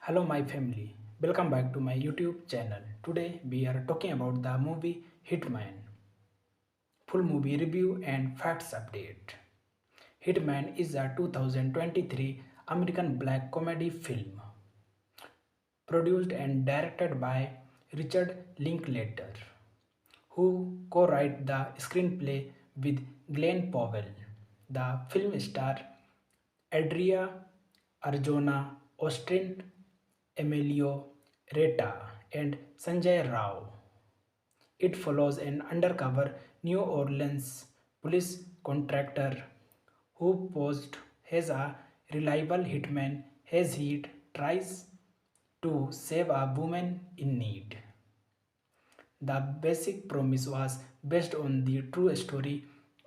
Hello, my family. Welcome back to my YouTube channel. Today we are talking about the movie Hitman. Full movie review and facts update. Hitman is a 2023 American black comedy film produced and directed by Richard Linklater, who co-wrote the screenplay with Glenn Powell. The film stars Adria Arjona, Austin Emilio Reta, and Sanjay Rao. It follows an undercover New Orleans police contractor who posed as a reliable hitman as he tries to save a woman in need. The basic premise was based on the true story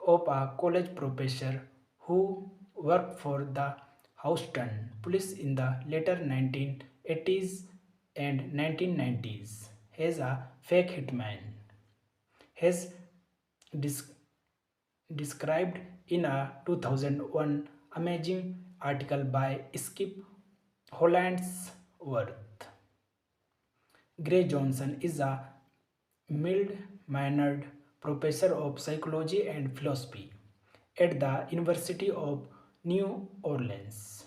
of a college professor who worked for the Houston police in the later 1980s and 1990s as a fake hitman. As dis- described in a 2001 amazing article by Skip Hollandsworth. Gray Johnson is a mild-mannered professor of psychology and philosophy at the University of New Orleans,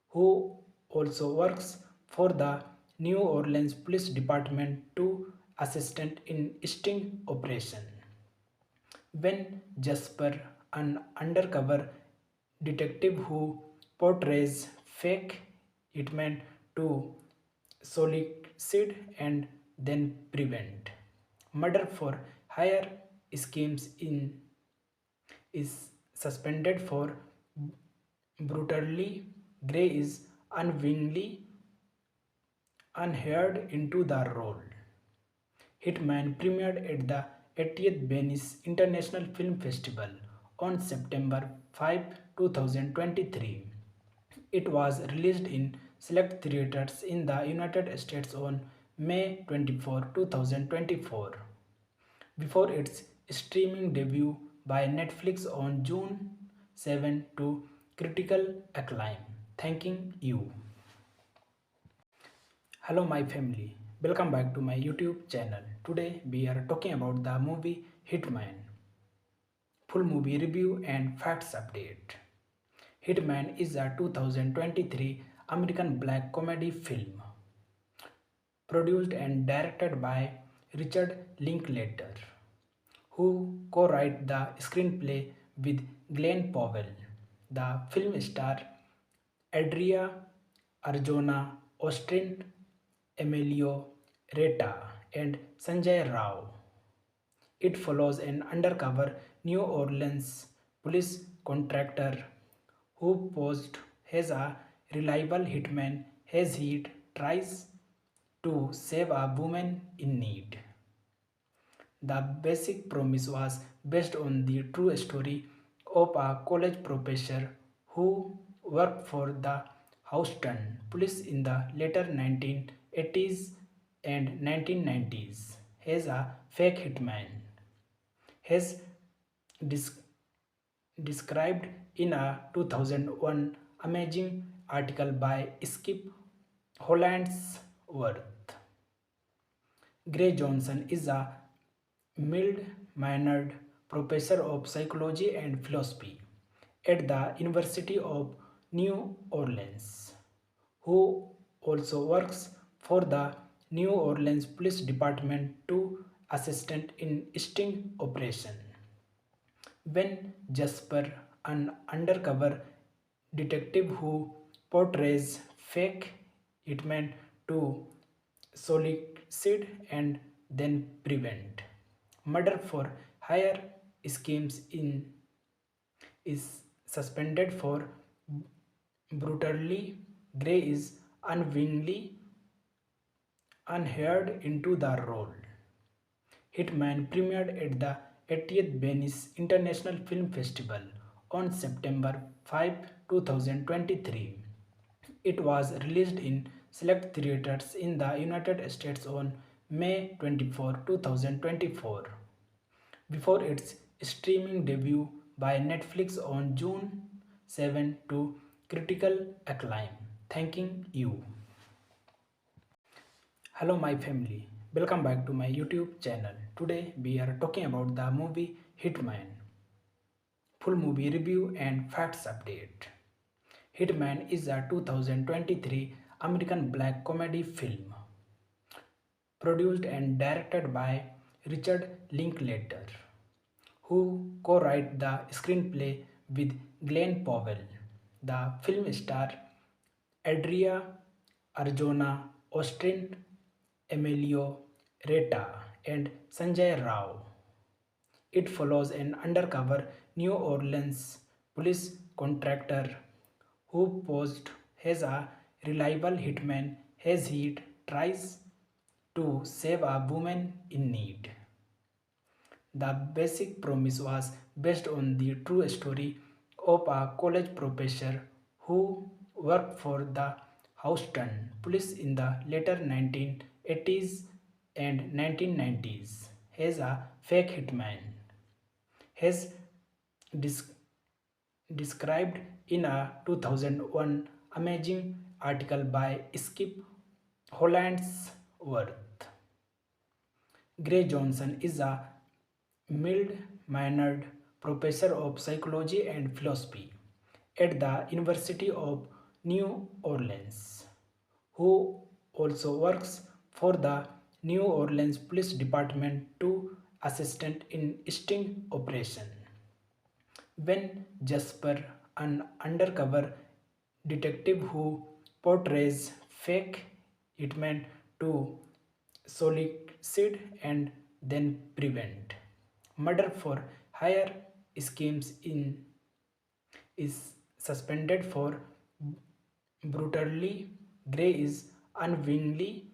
who also works for the New Orleans Police Department to assistant in sting operation. When Jasper, an undercover detective who portrays fake hitmen to solicit and then prevent murder for hire schemes in is suspended for brutally. Gray is unwillingly unhired into the role. Hitman premiered at the 80th Venice International Film Festival on September 5, 2023. It was released in select theaters in the United States on May 24, 2024, before its streaming debut by Netflix on June 7 to critical acclaim. Thanking you. Hello, my family. Welcome back to my YouTube channel. Today we are talking about the movie Hitman. Full movie review and facts update. Hitman is a 2023 American black comedy film produced and directed by Richard Linklater, who co-wrote the screenplay with Glenn Powell. The film stars Adria Arjona, Austin Emilio Reta, and Sanjay Rao. It follows an undercover New Orleans police contractor who posed as a reliable hitman as he tries to save a woman in need. The basic premise was based on the true story of a college professor who worked for the Houston police in the later 1980s and 1990s as a fake hitman. As dis- described in a 2001 amazing article by Skip Hollandsworth. Gray Johnson is a mild-mannered professor of psychology and philosophy at the University of New Orleans, who also works for the New Orleans Police Department to assistant in sting operation. When Jasper, an undercover detective who portrays fake hitmen to solicit and then prevent murder for hire schemes in is suspended for brutally. Gray is unwillingly unhired into the role. Hitman premiered at the 80th Venice International Film Festival on September 5, 2023. It was released in select theaters in the United States on May 24, 2024, before its streaming debut by Netflix on June 7 to critical acclaim. Thanking you. Hello, my family. Welcome back to my YouTube channel. Today we are talking about the movie Hitman. Full movie review and facts update. Hitman is a 2023 American black comedy film produced and directed by Richard Linklater, who co-wrote the screenplay with Glenn Powell. The film stars Adria Arjona, Austin Emilio Reta, and Sanjay Rao. It follows an undercover New Orleans police contractor who posed as a reliable hitman as he tries to save a woman in need. The basic premise was based on the true story of a college professor who worked for the Houston police in the later 1980s and 1990s as a fake hitman. As dis- described in a 2001 amazing article by Skip Hollandsworth. Gray Johnson is a mild-mannered professor of psychology and philosophy at the University of New Orleans, who also works for the New Orleans Police Department to assistant in sting operation. When Jasper, an undercover detective who portrays fake hitmen to solicit and then prevent murder for hire schemes in is suspended for brutally. Gray is unwillingly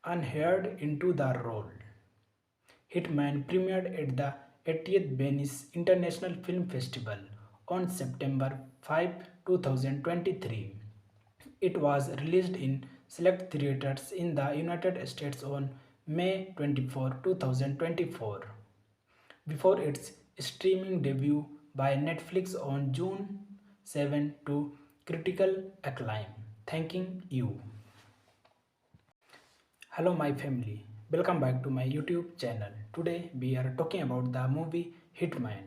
unhired into the role. Hitman premiered at the 80th Venice International Film Festival on September 5, 2023. It was released in select theaters in the United States on May 24, 2024, before its streaming debut by Netflix on June 7 to critical acclaim. Thanking you. Hello, my family. Welcome back to my YouTube channel. Today we are talking about the movie Hitman.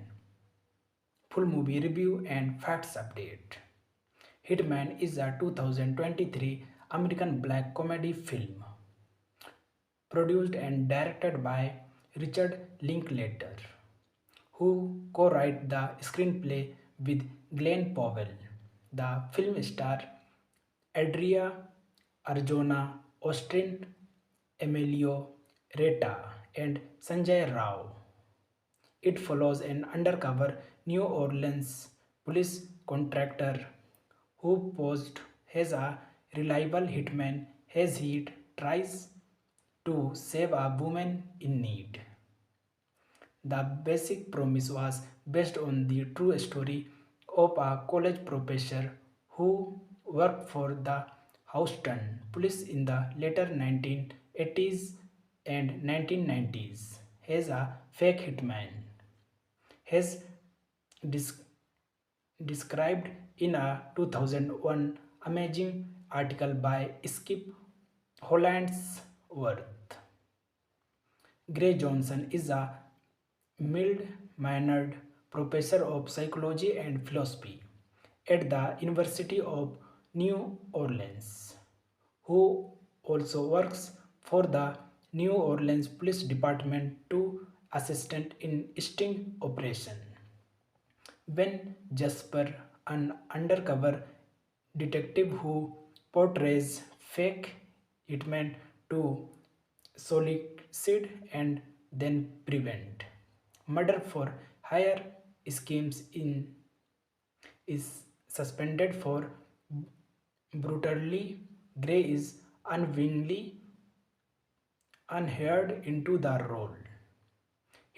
Full movie review and facts update. Hitman is a 2023 American black comedy film produced and directed by Richard Linklater, who co-wrote the screenplay with Glenn Powell. The film stars Adria Arjona, Austin Emilio Reta, and Sanjay Rao. It follows an undercover New Orleans police contractor who posed as a reliable hitman as he tries to save a woman in need. The basic premise was based on the true story of a college professor who worked for the Houston police in the later 1980s and 1990s as a fake hitman. As dis- described in a 2001 amazing article by Skip Hollandsworth. Gray Johnson is a mild-mannered professor of psychology and philosophy at the University of New Orleans, who also works for the New Orleans Police Department to assistant in sting operation. When Jasper, an undercover detective who portrays fake hitmen to solicit and then prevent murder for hire schemes in is suspended for brutally. Gray is unwillingly unhired into the role.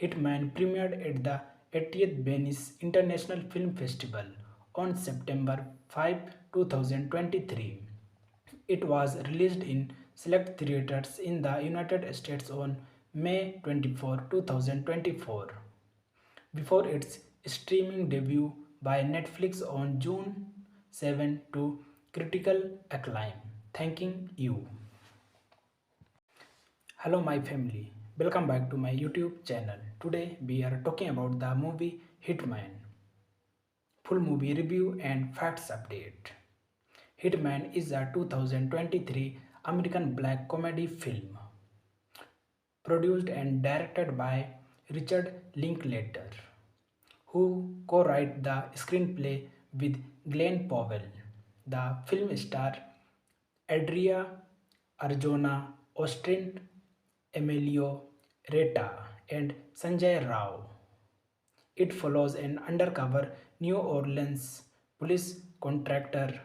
Hitman premiered at the 80th Venice International Film Festival on September 5, 2023. It was released in select theaters in the United States on May 24, 2024, before its streaming debut by Netflix on June 7 to critical acclaim. Thanking you. Hello, my family. Welcome back to my YouTube channel. Today we are talking about the movie Hitman. Full movie review and facts update. Hitman is a 2023 American black comedy film produced and directed by Richard Linklater, who co-wrote the screenplay with Glenn Powell. The film star Adria Arjona, Austin Emilio Reta, and Sanjay Rao. It follows an undercover New Orleans police contractor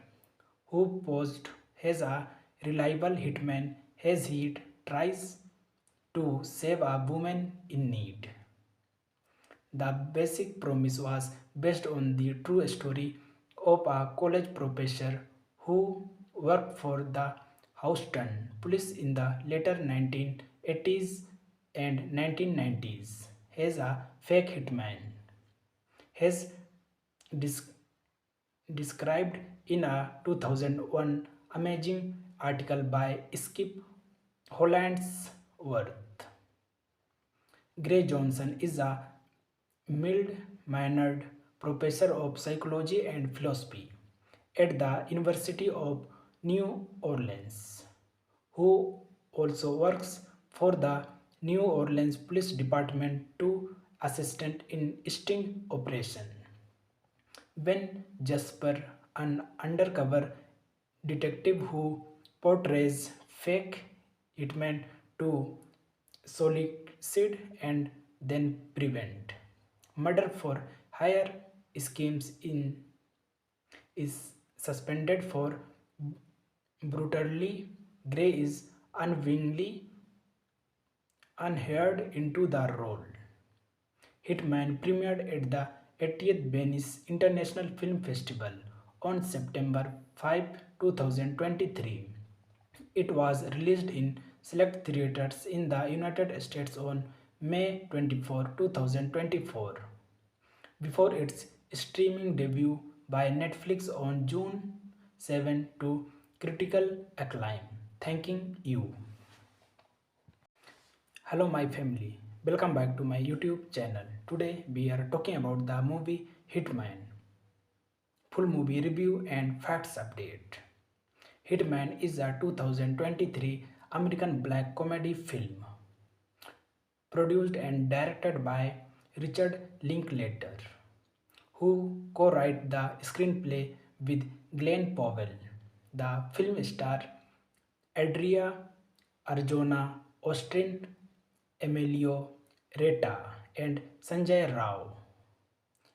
who posed as a reliable hitman as he tries to save a woman in need. The basic premise was based on the true story of a college professor who worked for the Houston police in the later 1980s and 1990s as a fake hitman. Has dis- described in a 2001 amazing article by Skip Hollandsworth. Gray Johnson is a mild-mannered professor of psychology and philosophy at the University of New Orleans, who also works for the New Orleans Police Department to assistant in sting operation. When Jasper, an undercover detective who portrays fake hitmen to solicit and then prevent murder for hire schemes is suspended for brutally. Gray is unwillingly unhired into the role. Hitman premiered at the 80th Venice International Film Festival on September 5, 2023. It was released in select theaters in the United States on May 24, 2024, before its streaming debut by Netflix on June 7 to critical acclaim. Thanking you. Hello, my family. Welcome back to my YouTube channel. Today we are talking about the movie Hitman. Full movie review and facts update. Hitman is a 2023 American black comedy film produced and directed by Richard Linklater, who co-wrote the screenplay with Glenn Powell. The film star Adria Arjona, Austin Emilio Reta, and Sanjay Rao.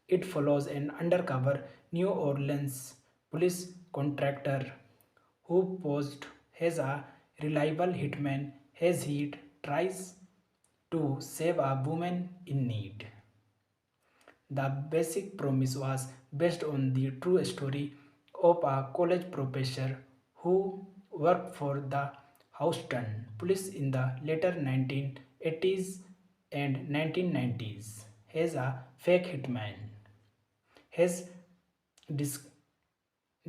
It follows an undercover New Orleans police contractor who posed as a reliable hitman as he tries to save a woman in need. The basic premise was based on the true story of a college professor who worked for the Houston police in the later 1980s and 1990s as a fake hitman. Has dis-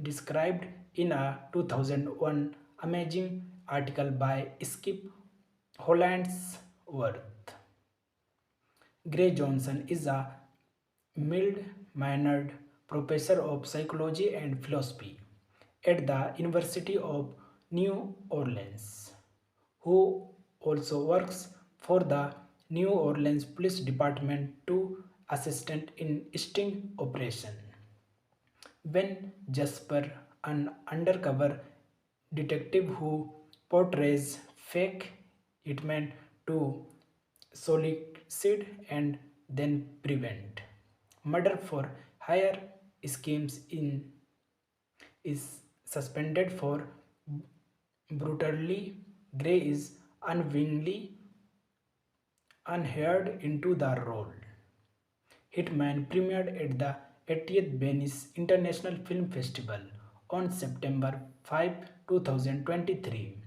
described in a 2001 amazing article by Skip Hollandsworth. Gray Johnson is a mild-mannered professor of psychology and philosophy at the University of New Orleans, who also works for the New Orleans Police Department to assistant in sting operation. When Jasper, an undercover detective who portrays fake hitmen to solicit and then prevent murder for hire schemes is suspended for brutally. Gray is unwillingly unhired into the role. Hitman premiered at the 80th Venice International Film Festival on September 5, 2023.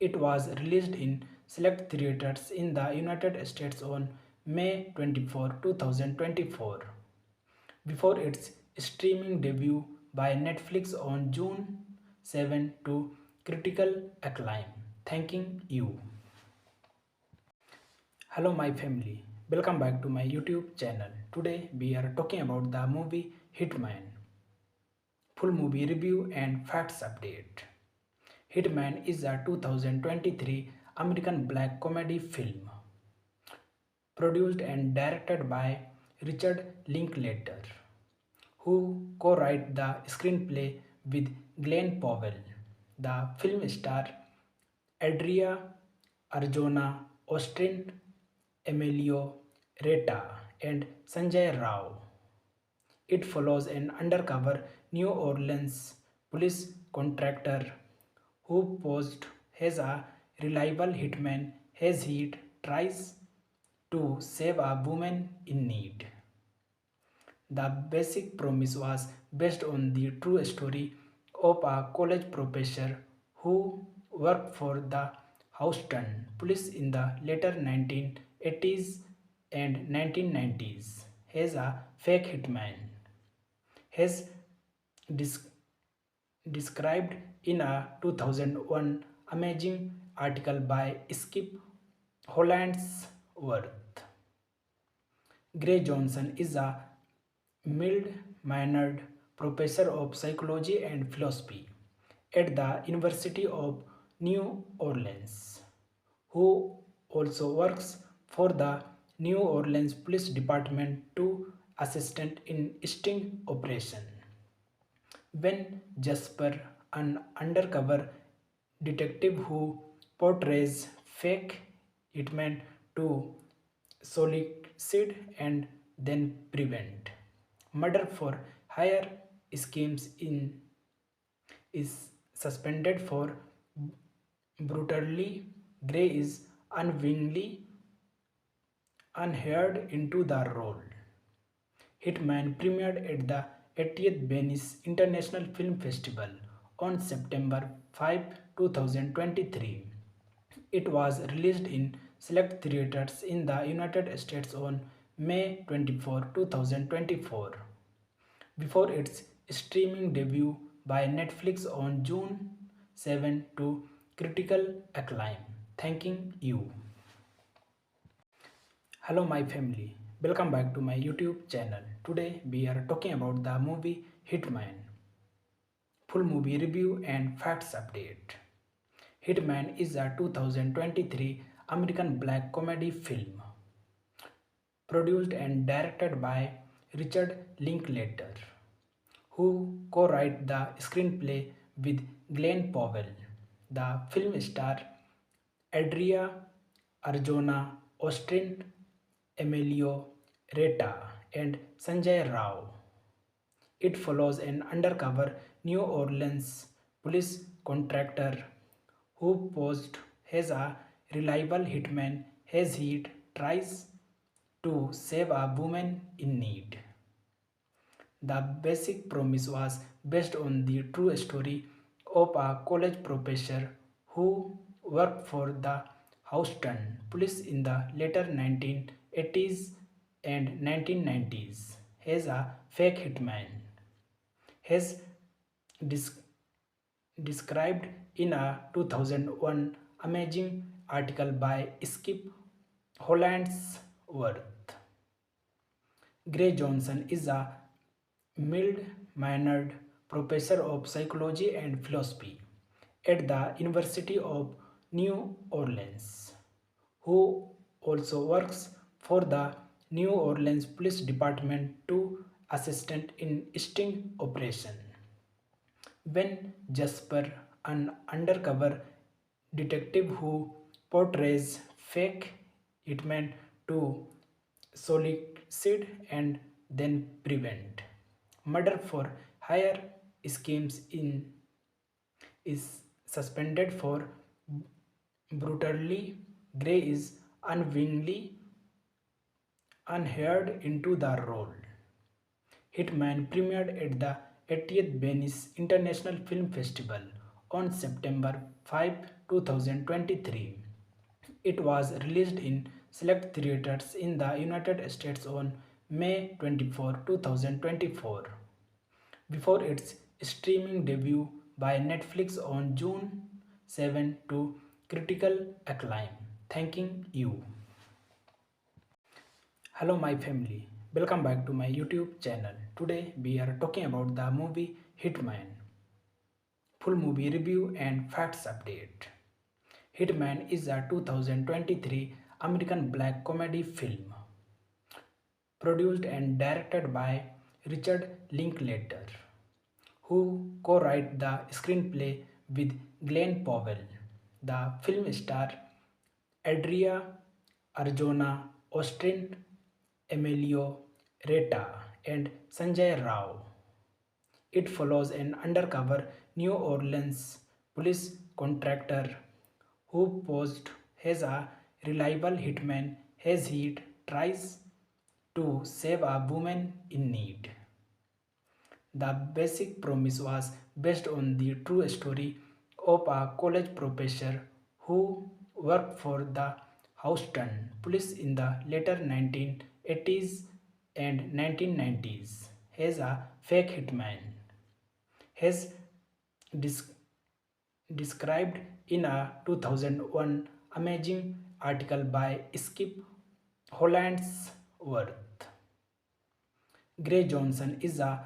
It was released in select theaters in the United States on May 24, 2024, before its streaming debut by Netflix on June 7 to critical acclaim. Thanking you. Hello, my family. Welcome back to my YouTube channel. Today we are talking about the movie Hitman. Full movie review and facts update. Hitman is a 2023 American black comedy film produced and directed by Richard Linklater, who co-wrote the screenplay with Glenn Powell. The film stars Adria Arjona, Austin Emilio Reta, and Sanjay Rao. It follows an undercover New Orleans police contractor who posed as a reliable hitman as he tries to save a woman in need. The basic premise was based on the true story of a college professor who worked for the Houston police in the later 1980s and 1990s as a fake hitman. As dis- described in a 2001 amazing article by Skip Hollandsworth. Gray Johnson is a mild-mannered professor of psychology and philosophy at the University of New Orleans, who also works for the New Orleans Police Department to assistant in sting operation. When Jasper, an undercover detective who portrays fake hitmen to solicit and then prevent murder for hire schemes in is suspended for brutally. Gray is unwillingly unhired into the role. Hitman premiered at the 80th Venice International Film Festival on September 5, 2023. It was released in select theaters in the United States on May 24, 2024, before its streaming debut by Netflix on June 7 to critical acclaim. Thanking you. Hello, my family. Welcome back to my YouTube channel. Today we are talking about the movie Hitman. Full movie review and facts update. Hitman is a 2023 American black comedy film produced and directed by Richard Linklater, who co-wrote the screenplay with Glenn Powell. The film stars Adria Arjona, Austin Emilio Reta, and Sanjay Rao. It follows an undercover New Orleans police contractor who posed as a reliable hitman as he tries to save a woman in need. The basic premise was based on the true story of a college professor who worked for the Houston police in the later 1980s and 1990s as a fake hitman. As dis- described in a 2001 amazing article by Skip Hollandsworth. Gray Johnson is a mild-mannered professor of psychology and philosophy at the University of New Orleans, who also works for the New Orleans Police Department to assistant in sting operation. When Jasper, an undercover detective who portrays fake hitmen to solicit and then prevent murder for hire schemes in is suspended for brutally. Gray is unwillingly unhired into the role. Hitman premiered at the 80th Venice International Film Festival on September 5, 2023. It was released in select theaters in the United States on May 24, 2024, before its streaming debut by Netflix on June 7 to critical acclaim. Thanking you. Hello, my family. Welcome back to my YouTube channel. Today we are talking about the movie Hitman. Full movie review and facts update. Hitman is a 2023 American black comedy film produced and directed by Richard Linklater, who co-wrote the screenplay with Glenn Powell. The film stars Adria Arjona, Austin Emilio Reta, and Sanjay Rao. It follows an undercover New Orleans police contractor who posed as a reliable hitman as he tries to save a woman in need. The basic premise was based on the true story of a college professor who worked for the Houston police in the later 1980s and 1990s as a fake hitman. As dis- described in a 2001 amazing article by Skip Hollandsworth. Gray Johnson is a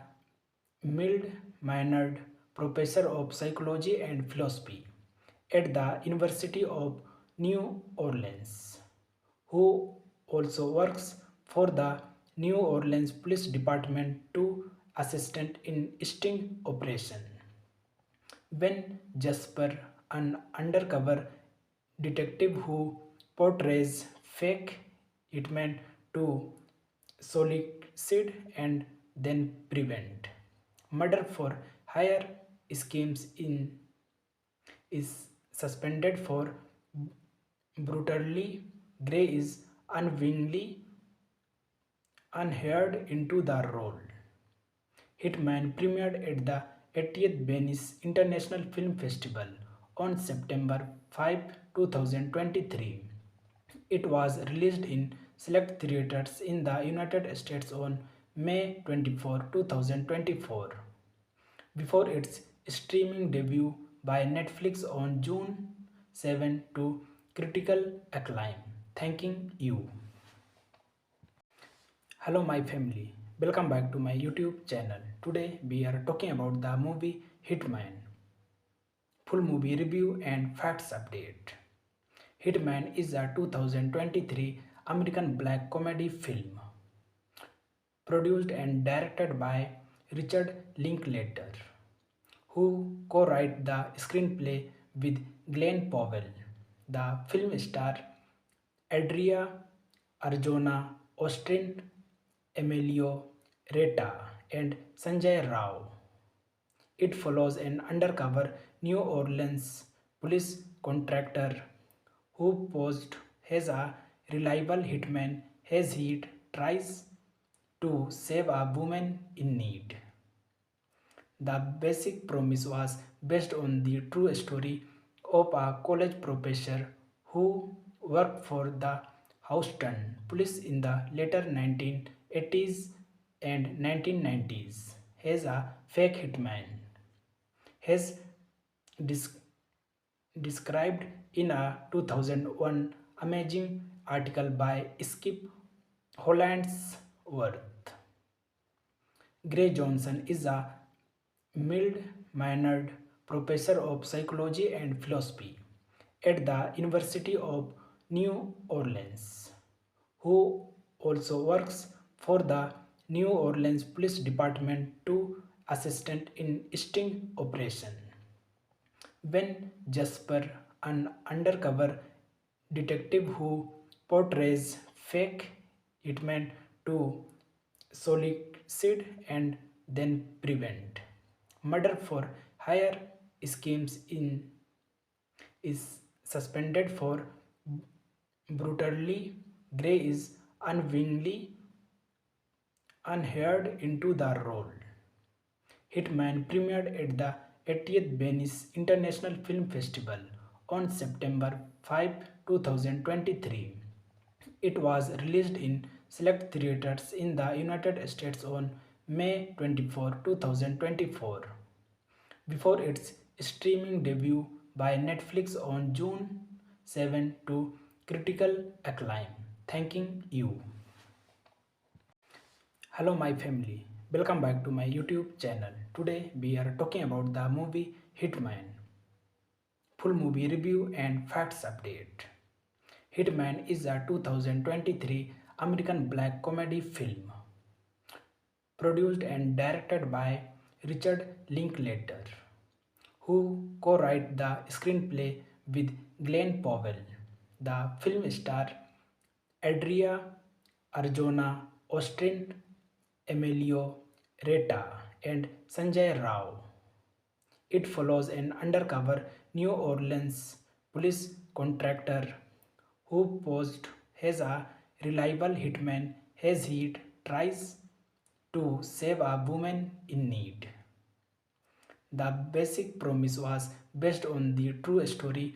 mild-mannered professor of psychology and philosophy at the University of New Orleans, who also works for the New Orleans Police Department to assistant in sting operation. When Jasper, an undercover detective who portrays fake hitmen to solicit and then prevent murder for hire schemes in is suspended for brutally. Gray is unwillingly unhired into the role. Hitman premiered at the 80th Venice International Film Festival on September 5, 2023. It was released in select theaters in the United States on May 24, 2024, before its streaming debut by Netflix on June 7 to critical acclaim. Thanking you. Hello, my family. Welcome back to my YouTube channel. Today we are talking about the movie Hitman. Full movie review and facts update. Hitman is a 2023 American black comedy film produced and directed by Richard Linklater, who co-wrote the screenplay with Glenn Powell. The film stars Adria Arjona, Austin Emilio Reta, and Sanjay Rao. It follows an undercover New Orleans police contractor who posed as a reliable hitman as he tries to save a woman in need. The basic premise was based on the true story of a college professor who worked for the Houston police in the later 1980s and 1990s as a fake hitman. As dis- described in a 2001 amazing article by Skip Hollandsworth. Gray Johnson is a mild-mannered professor of psychology and philosophy at the University of New Orleans, who also works for the New Orleans Police Department to assistant in sting operation. When Jasper, an undercover detective who portrays fake hitmen to solicit and then prevent murder for hire schemes in is suspended for brutally. Gray is unwillingly unhired into the role. Hitman premiered at the 80th Venice International Film Festival on September 5, 2023. It was released in select theaters in the United States on May 24, 2024, before its streaming debut by Netflix on June 7 to critical acclaim. Thanking you. Hello, my family. Welcome back to my YouTube channel. Today we are talking about the movie Hitman. Full movie review and facts update. Hitman is a 2023 American black comedy film produced and directed by Richard Linklater, who co-wrote the screenplay with Glenn Powell. The film stars Adria Arjona, Austin Emilio Reta, and Sanjay Rao. It follows an undercover New Orleans police contractor who posed as a reliable hitman as he tries to save a woman in need. The basic premise was based on the true story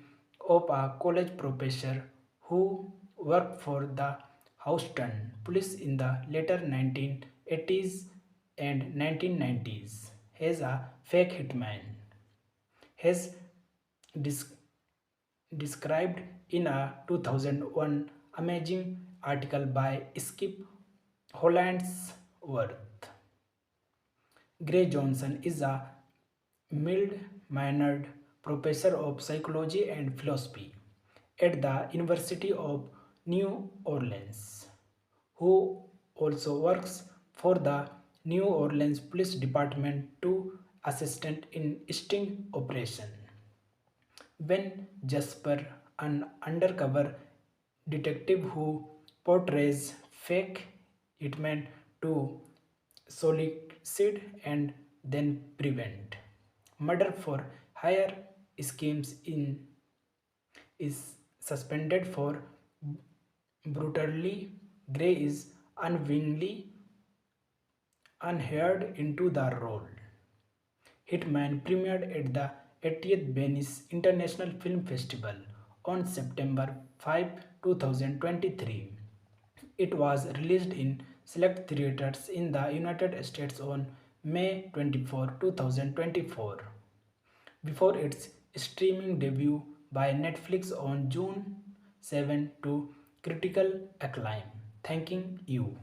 of a college professor who worked for the Houston police in the later 1980s and 1990s as a fake hitman. Has dis- described in a 2001 amazing article by Skip Hollandsworth. Gray Johnson is a mild-mannered professor of psychology and philosophy at the University of New Orleans, who also works for the New Orleans Police Department to assistant in sting operation. When Jasper, an undercover detective who portrays fake hitmen to solicit and then prevent murder for hire schemes in is suspended for brutally. Gray is unwillingly unhired into the role. Hitman premiered at the 80th Venice International Film Festival on September 5, 2023. It was released in select theaters in the United States on May 24, 2024, before its streaming debut by Netflix on June 7 to critical acclaim. Thanking you.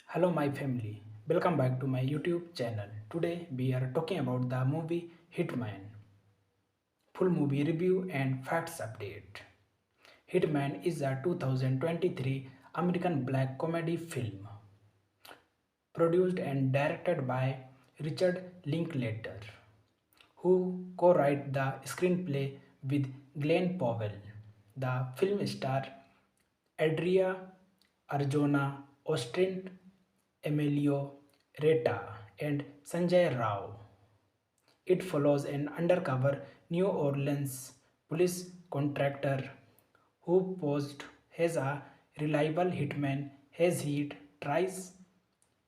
Hello, my family. Welcome back to my YouTube channel. Today we are talking about the movie Hitman. Full movie review and facts update. Hitman is a 2023 American black comedy film produced and directed by Richard Linklater, who co-wrote the screenplay with Glenn Powell. The film stars Adria Arjona, Austin Emilio Reta, and Sanjay Rao. It follows an undercover New Orleans police contractor who posed as a reliable hitman as he tries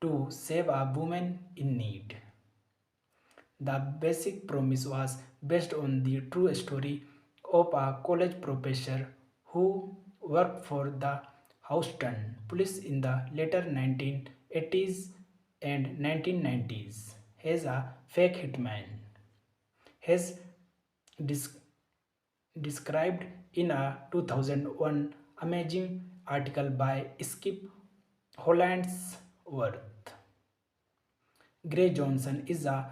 to save a woman in need. The basic premise was based on the true story of a college professor who worked for the Houston police in the later 1980s and 1990s as a fake hitman. Has dis- described in a 2001 amazing article by Skip Hollandsworth. Gray Johnson is a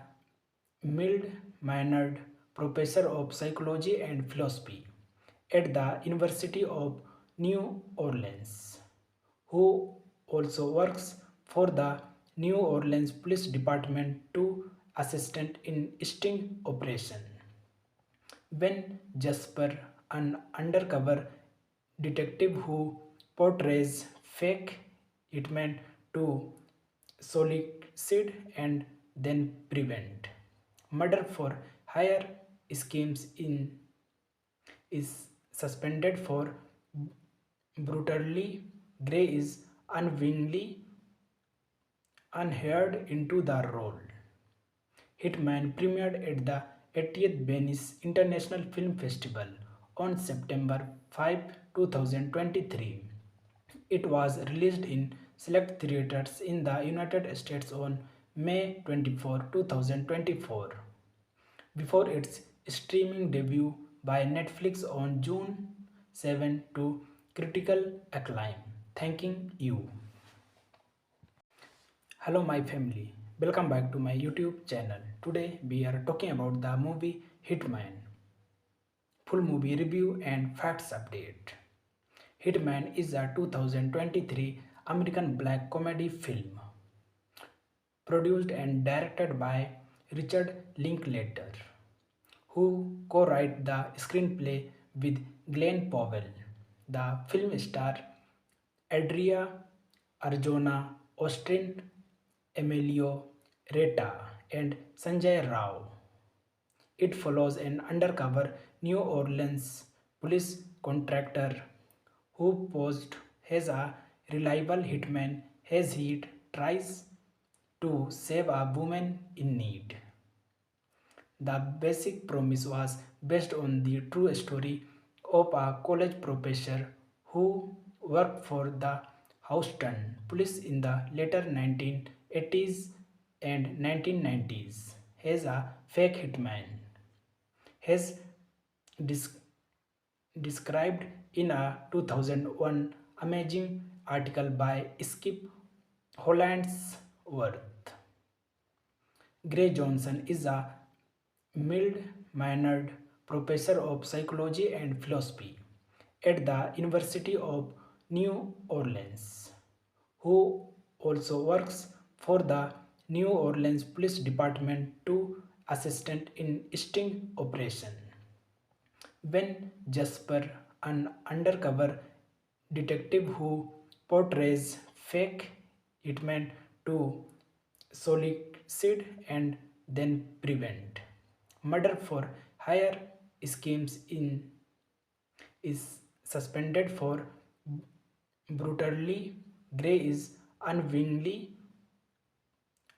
mild-mannered professor of psychology and philosophy at the University of New Orleans, who also works for the New Orleans Police Department to assistant in sting operation. When Jasper, an undercover detective who portrays fake hitmen to solicit and then prevent murder for hire schemes in is suspended for brutally. Gray is unwillingly unhired into the role. Hitman premiered at the 80th Venice International Film Festival on September 5, 2023. It was released in select theaters in the United States on May 24, 2024, before its streaming debut by Netflix on June 7 to critical acclaim. Thanking you. Hello, my family. Welcome back to my YouTube channel. Today we are talking about the movie Hitman. Full movie review and facts update. Hitman is a 2023 American black comedy film produced and directed by Richard Linklater, who co-wrote the screenplay with Glenn Powell. The film stars Adria Arjona, Austin Emilio Reta, and Sanjay Rao. It follows an undercover New Orleans police contractor who posed as a reliable hitman as he tries to save a woman in need. The basic premise was based on the true story of a college professor who worked for the Houston police in the later 1980s and 1990s as a fake hitman. As dis- described in a 2001 amazing article by Skip Hollandsworth. Gray Johnson is a mild-mannered professor of psychology and philosophy at the University of New Orleans, who also works for the New Orleans Police Department to assistant in sting operation. When Jasper, an undercover detective who portrays fake hitmen to solicit and then prevent murder for hire schemes in is suspended for brutally. Gray is unwillingly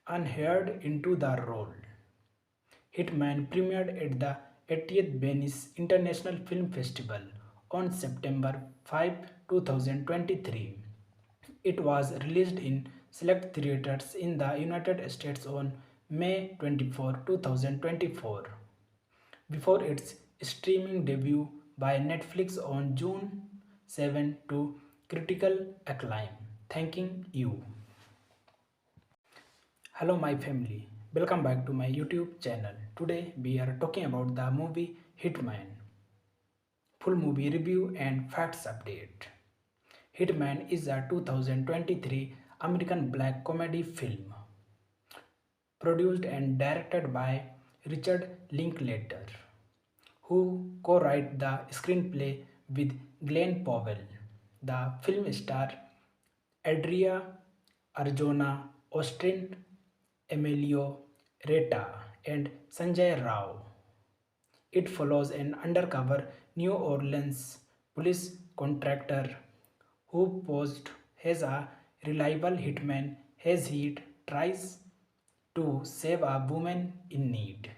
unhired into the role. Hitman premiered at the 80th Venice International Film Festival on September 5, 2023. It was released in select theaters in the United States on May 24, 2024, before its streaming debut by Netflix on June 7 to critical acclaim. Thanking you. Hello, my family. Welcome back to my YouTube channel. Today we are talking about the movie Hitman. Full movie review and facts update. Hitman is a 2023 American black comedy film produced and directed by Richard Linklater, who co-wrote the screenplay with Glenn Powell. The film stars Adria Arjona, Austin Emilio Reta, and Sanjay Rao. It follows an undercover New Orleans police contractor who posed as a reliable hitman as he tries to save a woman in need.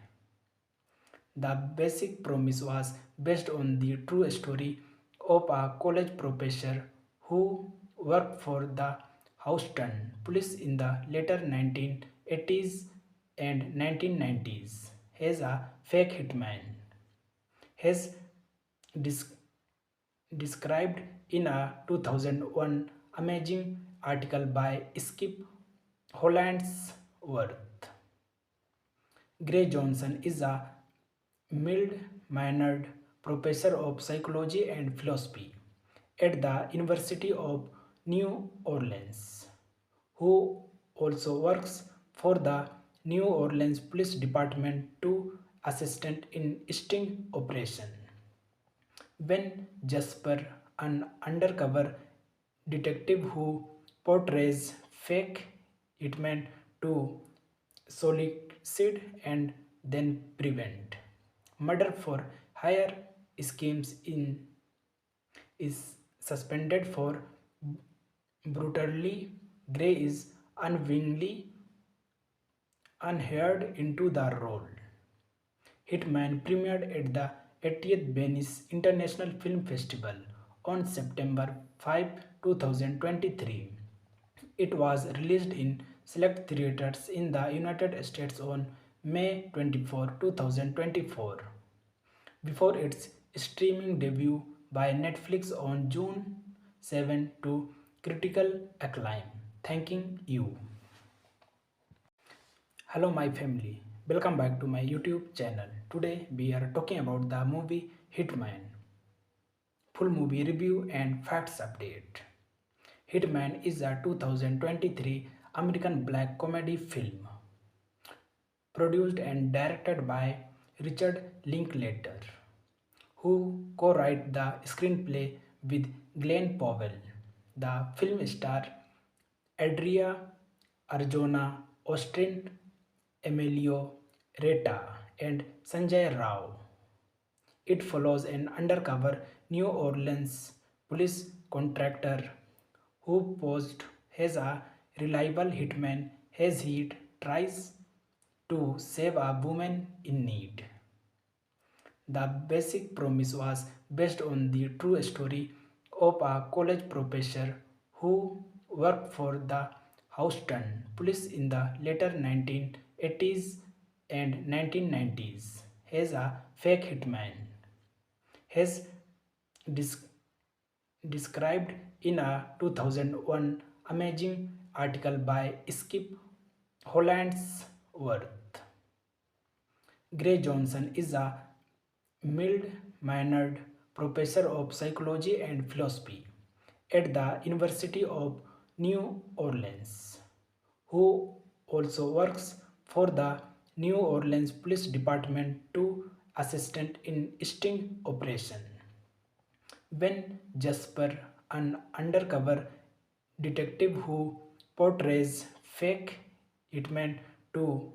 The basic premise was based on the true story of a college professor who worked for the Houston police in the later 1980s and 1990s as a fake hitman. As dis- described in a 2001 amazing article by Skip Hollandsworth. Gray Johnson is a mild-mannered professor of psychology and philosophy at the University of New Orleans, who also works for the New Orleans Police Department to assistant in sting operation. When Jasper, an undercover detective who portrays fake hitmen to solicit and then prevent murder for hire schemes in is suspended for brutally. Gray is unwillingly unhired into the role. Hitman premiered at the 80th Venice International Film Festival on September 5, 2023. It was released in select theaters in the United States on May 24, 2024, before its streaming debut by Netflix on June 7 to critical acclaim. Thanking you. Hello, my family. Welcome back to my YouTube channel. Today we are talking about the movie Hitman. Full movie review and facts update. Hitman is a 2023 American black comedy film produced and directed by Richard Linklater, who co-wrote the screenplay with Glenn Powell. The film stars Adria Arjona, Austin Emilio Reta, and Sanjay Rao. It follows an undercover New Orleans police contractor who posed as a reliable hitman as he tries to save a woman in need. The basic premise was based on the true story of a college professor who worked for the Houston police in the later 1980s and 1990s as a fake hitman. Has dis- described in a 2001 amazing article by Skip Hollandsworth. Gray Johnson is a mild-mannered professor of psychology and philosophy at the University of New Orleans, who also works for the New Orleans Police Department to assistant in sting operation. When Jasper, an undercover detective who portrays fake hitmen to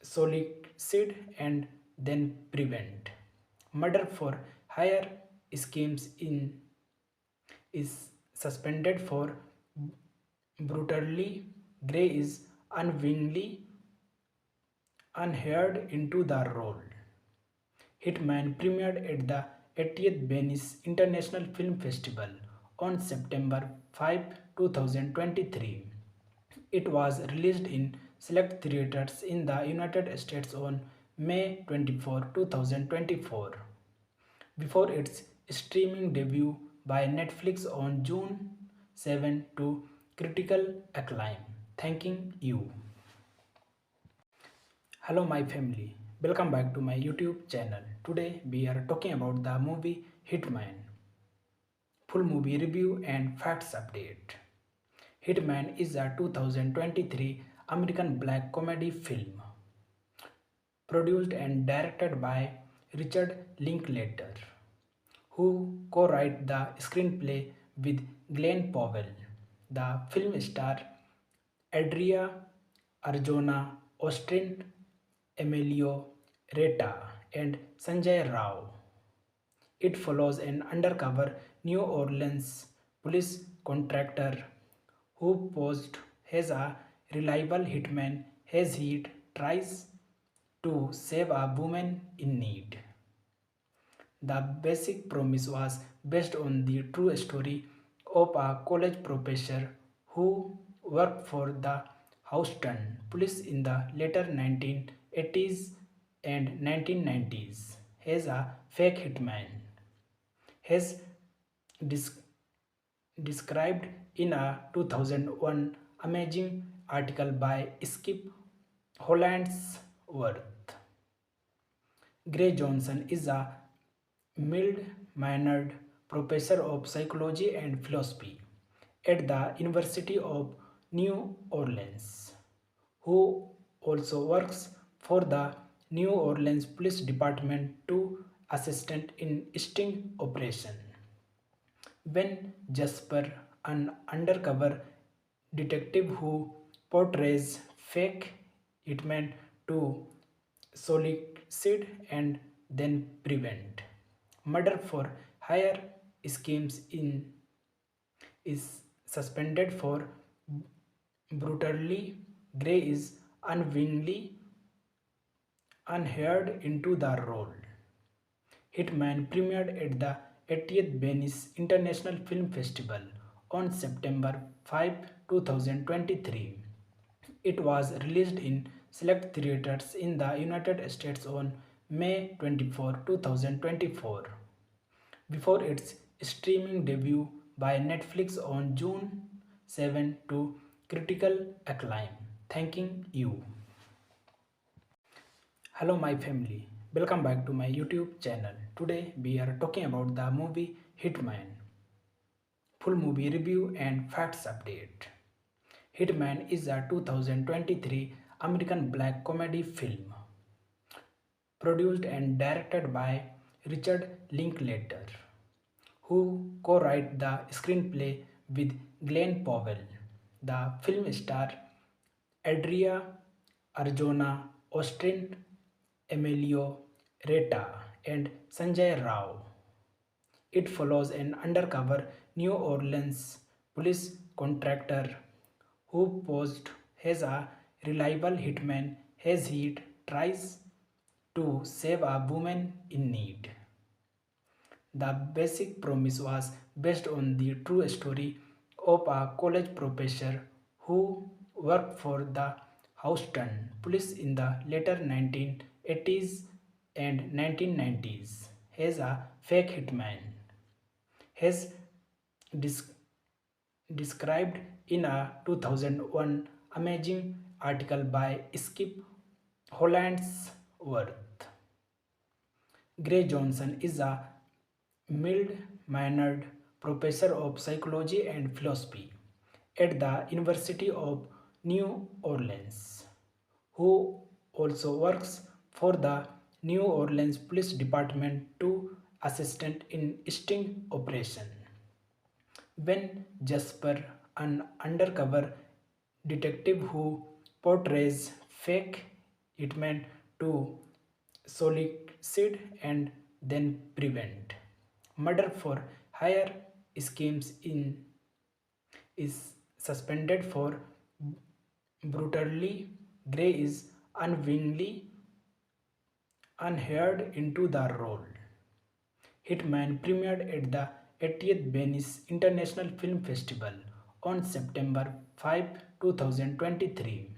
solicit and then prevent murder for hire schemes in is suspended for brutally. Gray is unwillingly unhired into the role. Hitman premiered at the 80th Venice International Film Festival on September 5, 2023. It was released in select theaters in the United States on May 24, 2024, before its streaming debut by Netflix on June 7 to critical acclaim. Thanking you. Hello, my family. Welcome back to my YouTube channel. Today we are talking about the movie Hitman. Full movie review and facts update. Hitman is a 2023 American black comedy film produced and directed by Richard Linklater, who co-wrote the screenplay with Glenn Powell. The film stars Adria Arjona, Austin Emilio Reta, and Sanjay Rao. It follows an undercover New Orleans police contractor who posed as a reliable hitman as he tries to save a woman in need. The basic premise was based on the true story of a college professor who worked for the Houston police in the later 1980s and 1990s as a fake hitman. Has dis- described in a 2001 amazing article by Skip Hollandsworth. Gray Johnson is a mild-mannered professor of psychology and philosophy at the University of New Orleans, who also works for the New Orleans Police Department to assistant in sting operation. When Jasper, an undercover detective who portrays fake hitmen to solicit and then prevent murder for hire schemes in is suspended for brutally. Gray is unwillingly unhired into the role. Hitman premiered at the 80th Venice International Film Festival on September 5, 2023. It was released in select theaters in the United States on May 24, 2024, before its streaming debut by Netflix on June 7 to critical acclaim. Thanking you. Hello, my family. Welcome back to my YouTube channel. Today we are talking about the movie Hitman. Full movie review and facts update. Hitman is a 2023 American black comedy film produced and directed by Richard Linklater, who co-wrote the screenplay with Glenn Powell. The film stars Adria Arjona, Austin Emilio Reta, and Sanjay Rao. It follows an undercover New Orleans police contractor who posed as a reliable hitman as he tries to save a woman in need. The basic premise was based on the true story of a college professor who worked for the Houston police in the later 1980s and 1990s as a fake hitman. As dis- described in a 2001 amazing article by Skip Hollandsworth. Gray Johnson is a mild-mannered professor of psychology and philosophy at the University of New Orleans, who also works for the New Orleans Police Department to assistant in sting operation. When Jasper, an undercover detective who portrays fake hitmen to solicit and then prevent murder for hire schemes in is suspended for brutally. Gray is unwillingly unhired into the role. Hitman premiered at the 80th Venice International Film Festival on September 5, 2023.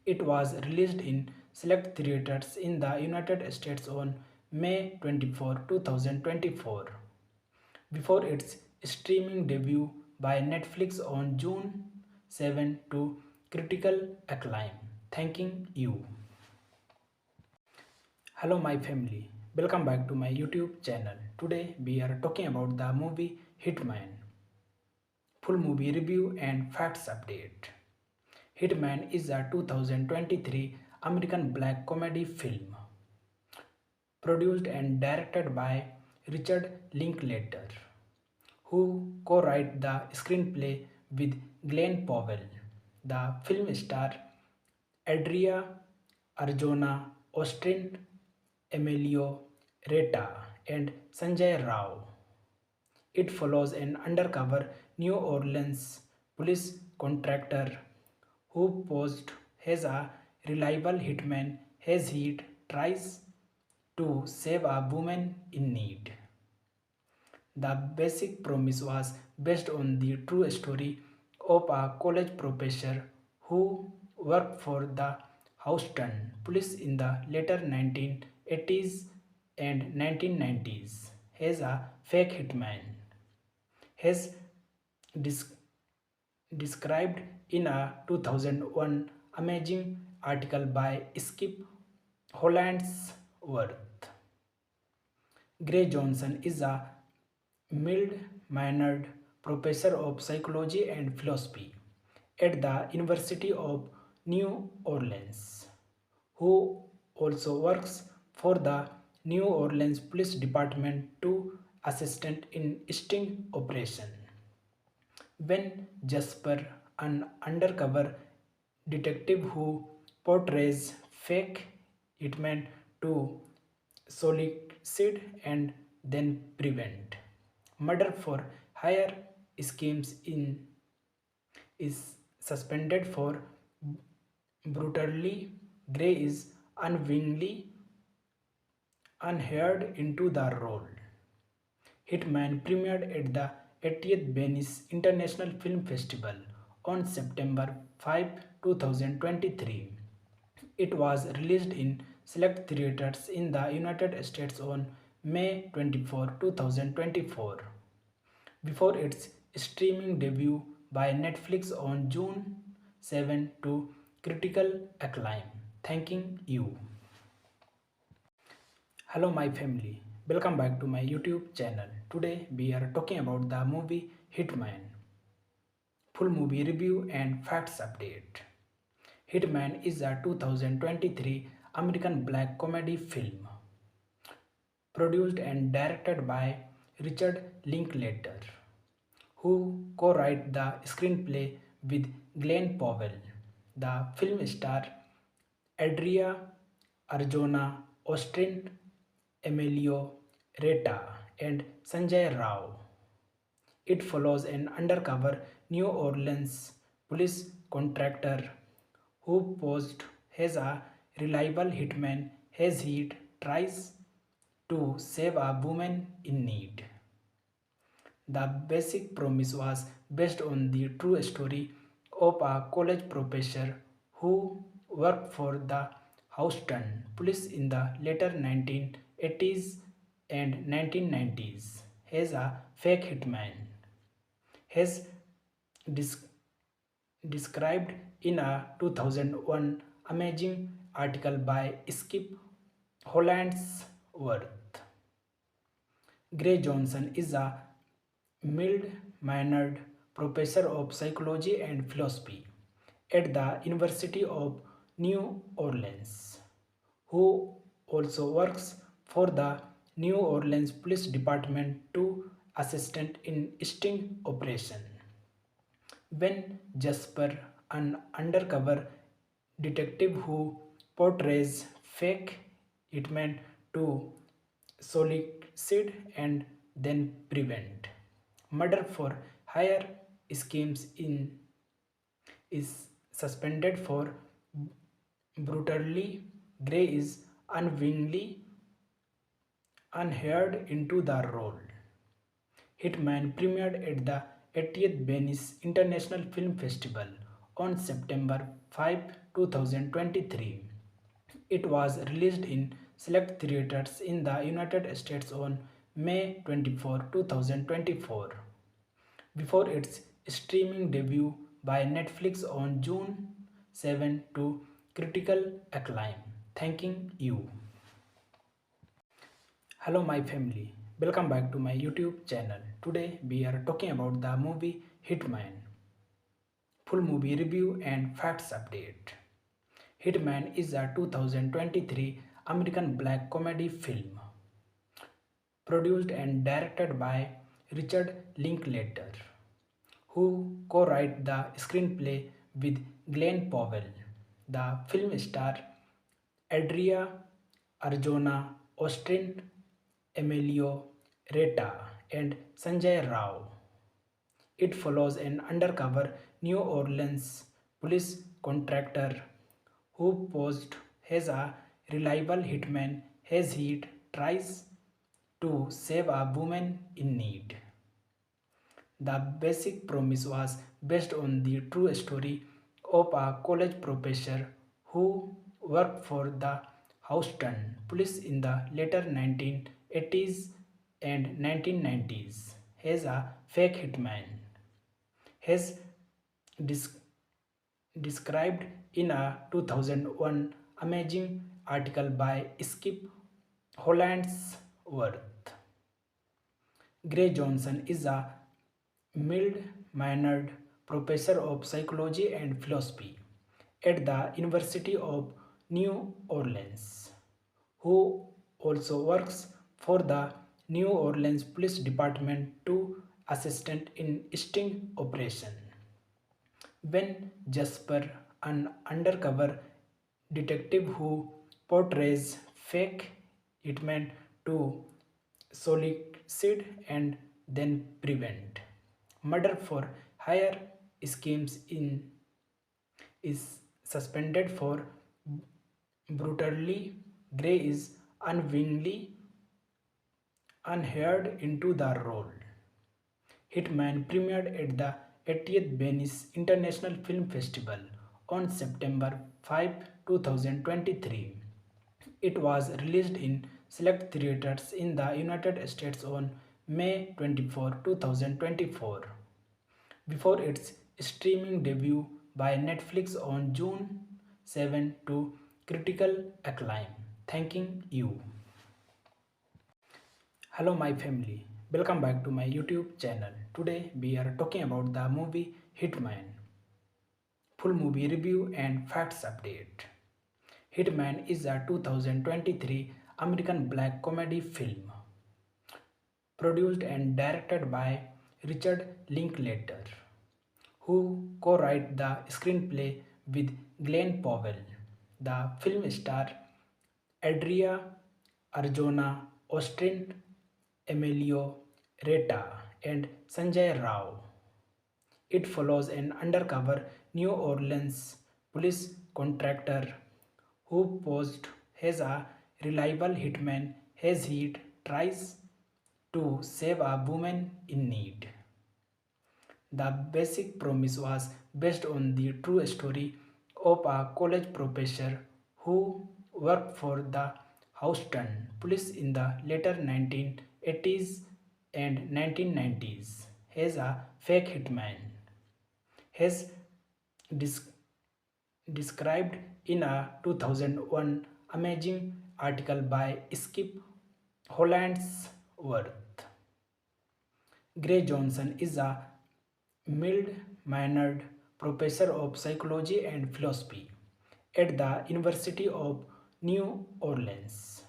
It was released in select theaters in the United States on May 24, 2024, before its streaming debut by Netflix on June 7 to critical acclaim. Thanking you. Hello, my family. Welcome back to my YouTube channel. Today we are talking about the movie Hitman. Full movie review and facts update. Hitman is a 2023 American black comedy film produced and directed by Richard Linklater, who co-wrote the screenplay with Glenn Powell. The film stars Adria Arjona, Austin Emilio Reta, and Sanjay Rao. It follows an undercover New Orleans police contractor who posed as a reliable hitman as he tries to save a woman in need. The basic premise was based on the true story of a college professor who worked for the Houston police in the later 1980s and 1990s as a fake hitman. As dis- described in a 2001 amazing article by Skip Hollandsworth. Gray Johnson is a mild-mannered professor of psychology and philosophy at the University of New Orleans, who also works for the New Orleans Police Department to assistant in sting operation. When Jasper, an undercover detective who portrays fake hitmen to solicit and then prevent murder for hire schemes in is suspended for brutally. Gray is unwillingly unhired into the role. Hitman premiered at the 80th Venice International Film Festival on September 5, 2023. It was released in select theaters in the United States on May 24, 2024, before its streaming debut by Netflix on June 7 to critical acclaim. Thanking you. Hello, my family. Welcome back to my YouTube channel. Today we are talking about the movie Hitman. Full movie review and facts update. Hitman is a 2023 American black comedy film produced and directed by Richard Linklater, who co-wrote the screenplay with Glenn Powell. The film star Adria Arjona, Austin Emilio Reta, and Sanjay Rao. It follows an undercover New Orleans police contractor who posed as a reliable hitman as he tries to save a woman in need. The basic premise was based on the true story of a college professor who worked for the Houston police in the later 1980s and 1990s as a fake hitman. As dis- described in a 2001 amazing article by Skip Hollandsworth. Gray Johnson is a mild-mannered professor of psychology and philosophy at the University of New Orleans, who also works for the New Orleans Police Department to assistant in sting operation. When Jasper, an undercover detective who portrays fake hitmen to solicit and then prevent murder for hire schemes in is suspended for brutally. Gray is unwillingly unhired into the role. Hitman premiered at the 80th Venice International Film Festival on September 5, 2023. It was released in select theaters in the United States on May 24, 2024, before its streaming debut by Netflix on June 7 to critical acclaim. Thanking you. Hello, my family. Welcome back to my YouTube channel. Today we are talking about the movie Hitman. Full movie review and facts update. Hitman is a 2023 American black comedy film produced and directed by Richard Linklater, who co-wrote the screenplay with Glenn Powell. The film star Adria Arjona, Austin Emilio Reta, and Sanjay Rao. It follows an undercover New Orleans police contractor who posed as a reliable hitman as he tries to save a woman in need. The basic premise was based on the true story of a college professor who worked for the Houston police in the later 1980s and 1990s as a fake hitman. As dis- described in a 2001 amazing article by Skip Hollandsworth. Gray Johnson is a mild-mannered professor of psychology and philosophy at the University of New Orleans, who also works for the New Orleans Police Department to assistant in sting operation. When Jasper, an undercover detective who portrays fake hitmen to solicit and then prevent murder for hire schemes in is suspended for brutally. Gray is unwillingly unhired into the role. Hitman premiered at the 80th Venice International Film Festival on September 5, 2023. It was released in select theaters in the United States on May 24, 2024, before its streaming debut by Netflix on June 7 to critical acclaim. Thanking you. Hello, my family. Welcome back to my YouTube channel. Today we are talking about the movie Hitman. Full movie review and facts update. Hitman is a 2023 American black comedy film produced and directed by Richard Linklater, who co-wrote the screenplay with Glenn Powell. The film stars Adria Arjona, Austin Emilio Reta, and Sanjay Rao. It follows an undercover New Orleans police contractor who posed as a reliable hitman as he tries to save a woman in need. The basic premise was based on the true story of a college professor who worked for the Houston police in the later 1980s and 1990s as a fake hitman. Has dis- described in a 2001 amazing article by Skip Hollandsworth. Gray Johnson is a mild-mannered professor of psychology and philosophy at the University of New Orleans,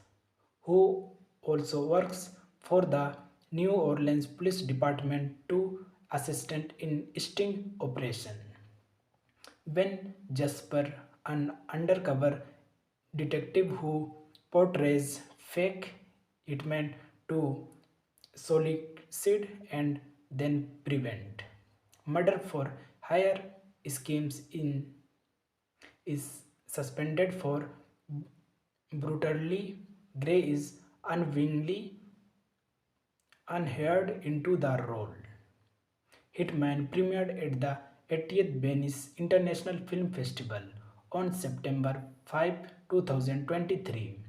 who also works for the New Orleans Police Department to assistant in sting operation. When Jasper, an undercover detective who portrays fake hitmen to solicit and then prevent murder for hire schemes in is suspended for brutally. Gray is unwillingly unhired into the role. Hitman premiered at the 80th Venice International Film Festival on September 5, 2023.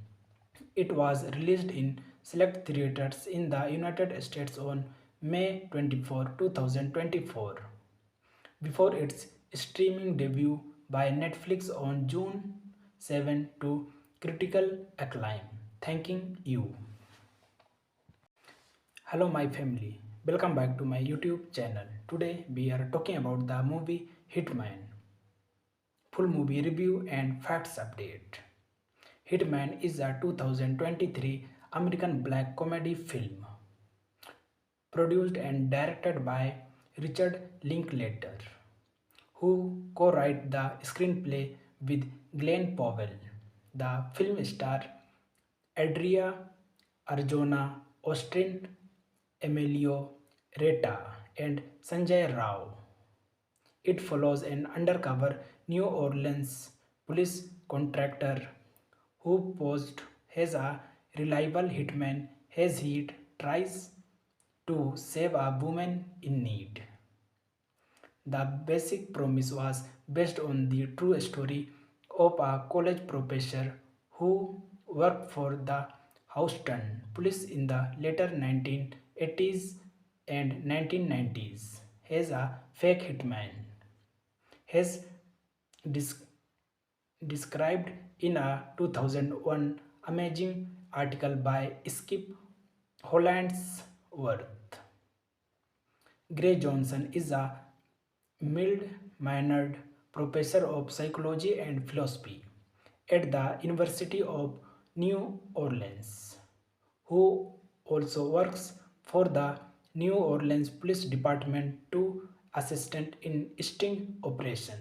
It was released in select theaters in the United States on May 24, 2024, before its streaming debut by Netflix on June 7 to critical acclaim. Thanking you. Hello, my family. Welcome back to my YouTube channel. Today we are talking about the movie Hitman. Full movie review and facts update. Hitman is a 2023 American black comedy film produced and directed by Richard Linklater, who co-wrote the screenplay with Glenn Powell. The film stars Adria Arjona, Austin Emilio Reta, and Sanjay Rao. It follows an undercover New Orleans police contractor who posed as a reliable hitman as he tries to save a woman in need. The basic premise was based on the true story of a college professor who worked for the Houston police in the later 1980s and 1990s as a fake hitman. Has dis- described in a 2001 amazing article by Skip Hollandsworth. Gray Johnson is a mild-mannered professor of psychology and philosophy at the University of New Orleans, who also works for the New Orleans Police Department to assistant in sting operation.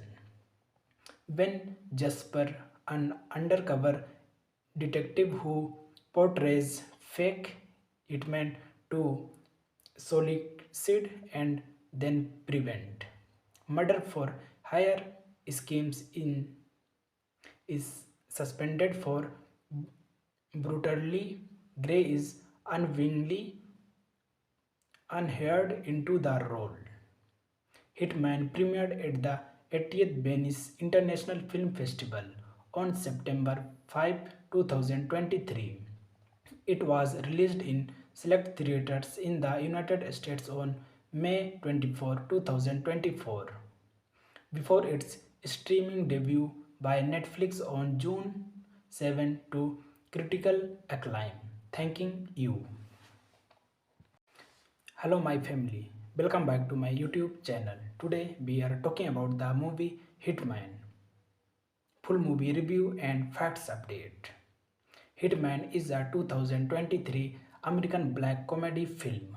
When Jasper, an undercover detective who portrays fake hitmen to solicit and then prevent murder for hire schemes in is suspended for brutally. Gray is unwillingly unhired into the role. Hitman premiered at the 80th Venice International Film Festival on September 5, 2023. It was released in select theaters in the United States on May 24, 2024, before its streaming debut by Netflix on June 7 to critical acclaim. Thanking you. Hello, my family. Welcome back to my YouTube channel. Today we are talking about the movie Hitman. Full movie review and facts update. Hitman is a 2023 American black comedy film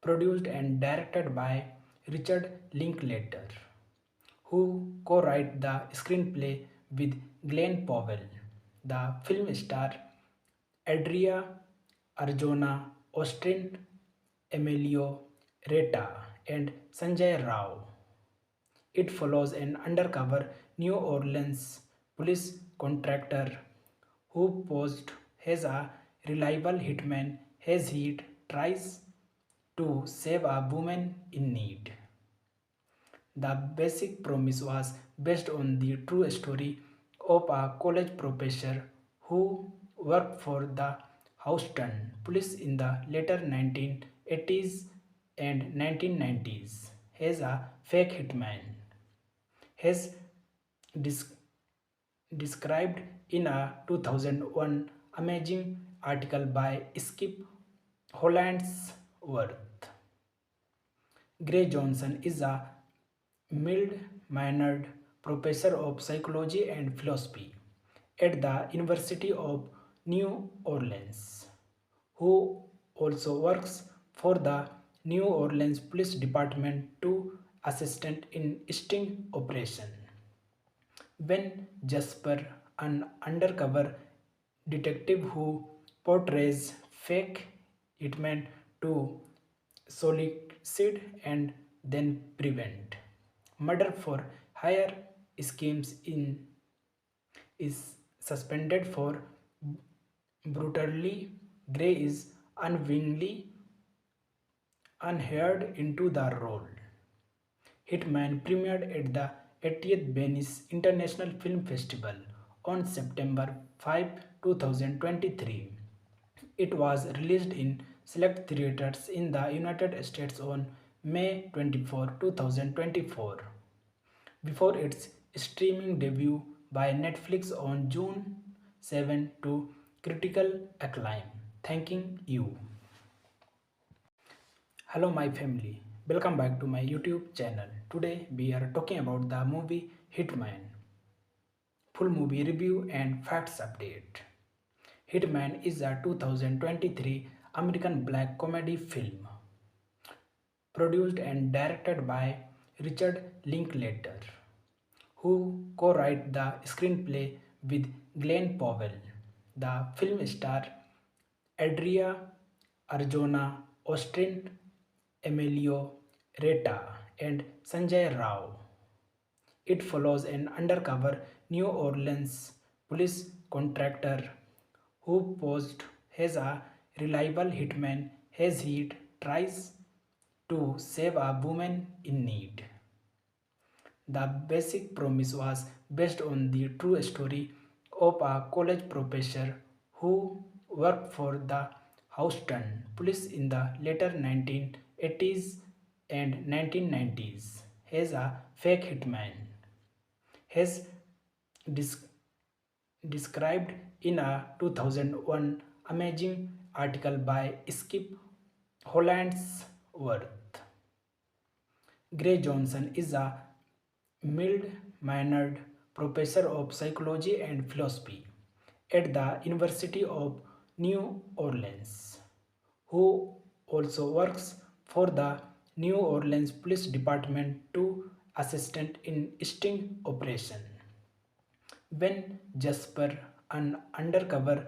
produced and directed by Richard Linklater, who co-wrote the screenplay with Glenn Powell. The film stars Adria Arjona, Austin Emilio Reta, and Sanjay Rao. It follows an undercover New Orleans police contractor who posed as a reliable hitman as he tries to save a woman in need. The basic premise was based on the true story of a college professor who worked for the Houston police in the later 1980s and 1990s as a fake hitman. As dis- described in a 2001 amazing article by Skip Hollandsworth. Gray Johnson is a mild-mannered professor of psychology and philosophy at the University of New Orleans, who also works for the New Orleans Police Department to assistant in sting operation. When Jasper, an undercover detective who portrays fake hitmen to solicit and then prevent murder for hire schemes in is suspended for brutally. Gray is unwillingly unhired into the role. Hitman premiered at the 80th Venice International Film Festival on September 5, 2023. It was released in select theaters in the United States on May 24, 2024, before its streaming debut by Netflix on June 7 to critical acclaim. Thanking you. Hello, my family. Welcome back to my YouTube channel. Today we are talking about the movie Hitman. Full movie review and facts update. Hitman is a 2023 American black comedy film produced and directed by Richard Linklater, who co-wrote the screenplay with Glenn Powell. The film stars Adria Arjona, Austin Emilio Reta, and Sanjay Rao. It follows an undercover New Orleans police contractor who posed as a reliable hitman as he tries to save a woman in need. The basic premise was based on the true story of a college professor who worked for the Houston police in the later 1980s and 1990s as a fake hitman. As dis- described in a 2001 amazing article by Skip Hollandsworth. Gray Johnson is a mild-mannered professor of psychology and philosophy at the University of New Orleans, who also works for the New Orleans Police Department to assistant in sting operation. When Jasper, an undercover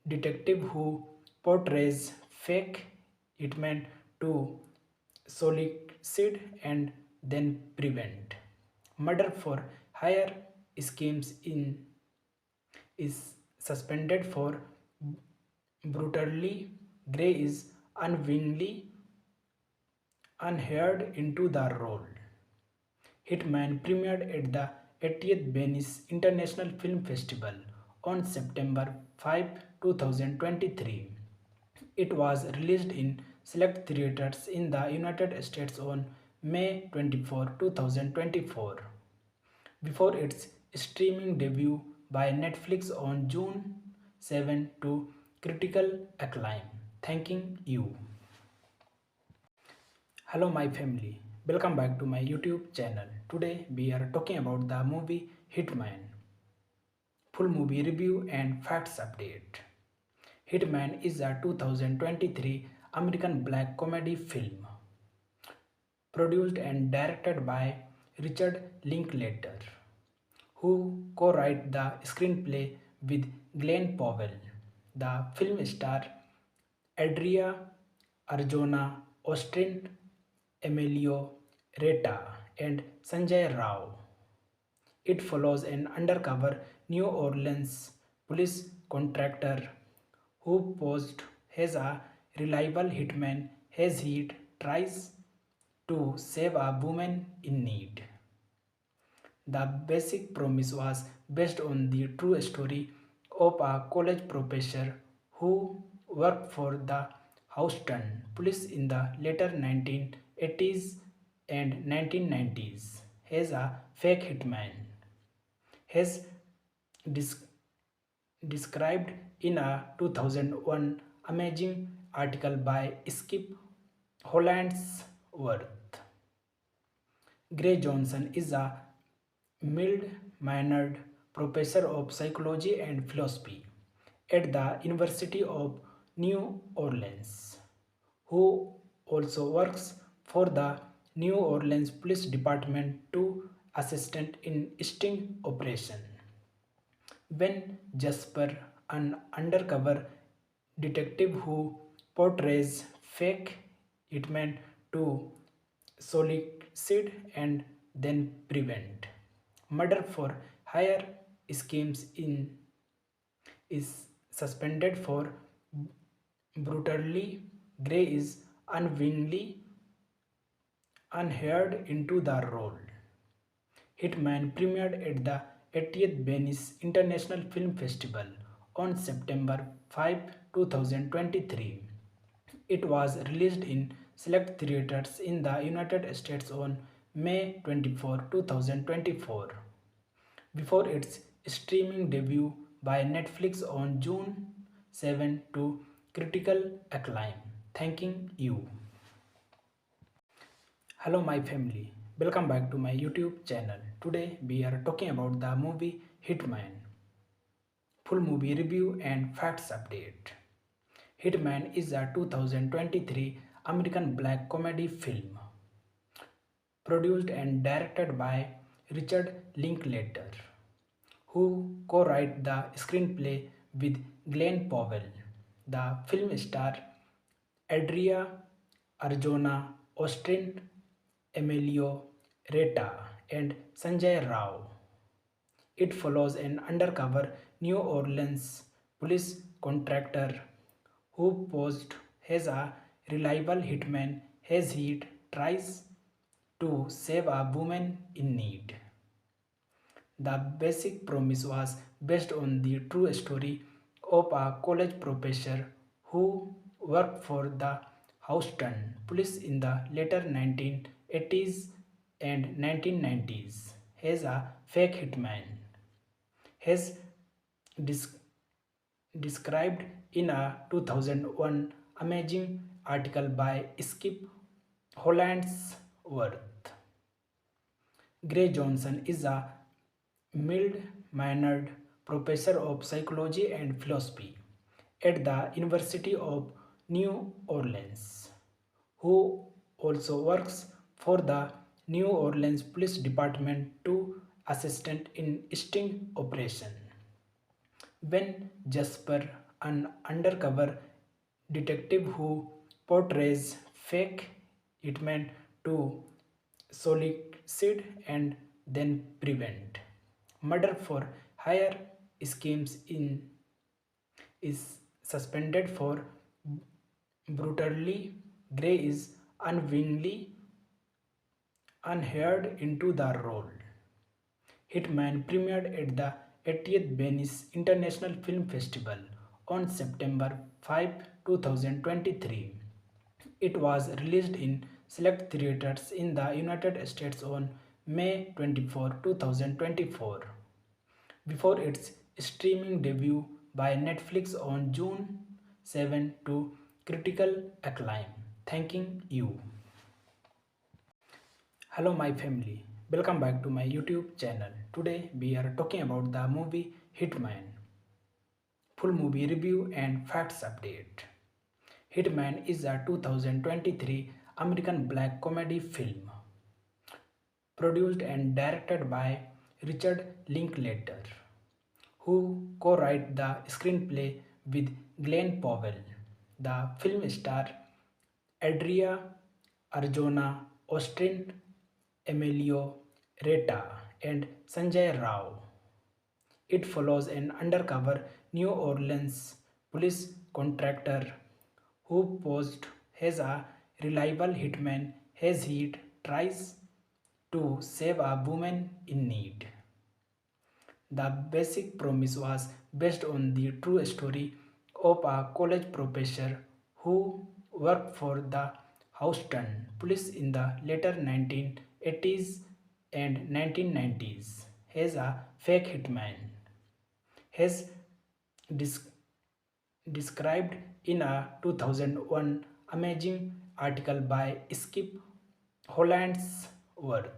detective who portrays fake hitmen to solicit and then prevent murder for hire schemes in is suspended for brutally. Gray is unwillingly unhired into the role. Hitman premiered at the 80th Venice International Film Festival on September 5, 2023. It was released in select theaters in the United States on May 24, 2024, before its streaming debut by Netflix on June 7 to critical acclaim. Thanking you. Hello, my family. Welcome back to my YouTube channel. Today we are talking about the movie Hitman. Full movie review and facts update. Hitman is a 2023 American black comedy film produced and directed by Richard Linklater, who co-wrote the screenplay with Glenn Powell. The film star Adria Arjona, Austin Emilio Reta, and Sanjay Rao. It follows an undercover New Orleans police contractor who posed as a reliable hitman as he tries to save a woman in need. The basic premise was based on the true story of a college professor who worked for the Houston police in the later 1980s and 1990s as a fake hitman. Has dis- described in a 2001 amazing article by Skip Hollandsworth. Gray Johnson is a mild-mannered professor of psychology and philosophy at the University of New Orleans, who also works for the New Orleans Police Department to assistant in sting operation. When Jasper, an undercover detective who portrays fake hitmen to solicit and then prevent murder for hire schemes in is suspended for brutally. Gray is unwillingly unhired into the role. Hitman premiered at the 80th Venice International Film Festival on September 5, 2023. It was released in select theaters in the United States on May 24, 2024, before its streaming debut by Netflix on June 7 to critical acclaim. Thanking you. Hello, my family. Welcome back to my YouTube channel. Today we are talking about the movie Hitman. Full movie review and facts update. Hitman is a 2023 American black comedy film produced and directed by Richard Linklater, who co-wrote the screenplay with Glenn Powell. The film star Adria Arjona, Austin Emilio Reta, and Sanjay Rao. It follows an undercover New Orleans police contractor who posed as a reliable hitman as he tries to save a woman in need. The basic premise was based on the true story of a college professor who worked for the Houston police in the later 1980s and 1990s as a fake hitman. Has dis- described in a 2001 amazing article by Skip Hollandsworth. Gray Johnson is a mild-mannered professor of psychology and philosophy at the University of New Orleans, who also works for the New Orleans Police Department to assistant in sting operation. When Jasper, an undercover detective who portrays fake hitmen to solicit and then prevent murder for hire schemes in is suspended for brutally. Gray is unwillingly unhired into the role. Hitman premiered at the 80th Venice International Film Festival on September 5, 2023. It was released in select theaters in the United States on May 24, 2024, before its streaming debut by Netflix on June 7 to critical acclaim. Thanking you. Hello, my family. Welcome back to my YouTube channel. Today we are talking about the movie Hitman. Full movie review and facts update. Hitman is a 2023 American black comedy film produced and directed by Richard Linklater, who co-wrote the screenplay with Glenn Powell. The film stars Adria Arjona, Austin Emilio Reta, and Sanjay Rao. It follows an undercover New Orleans police contractor who posed as a reliable hitman as he tries to save a woman in need. The basic premise was based on the true story of a college professor who worked for the Houston police in the later 1980s and 1990s as a fake hitman. As dis- described in a 2001 amazing article by Skip Hollandsworth.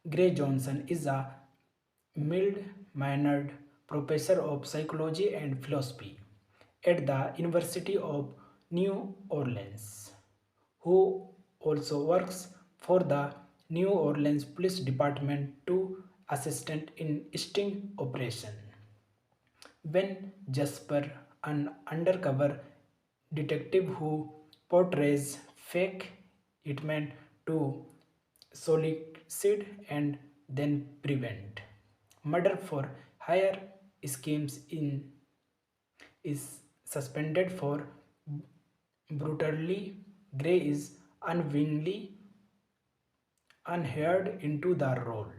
Gray Johnson is a mild-mannered professor of psychology and philosophy at the University of New Orleans, who also works for the New Orleans Police Department to assistant in sting operation. When Jasper, an undercover detective who portrays fake hitmen to solicit and then prevent murder for hire schemes in is suspended for brutally. Gray is unwillingly unhired into the role.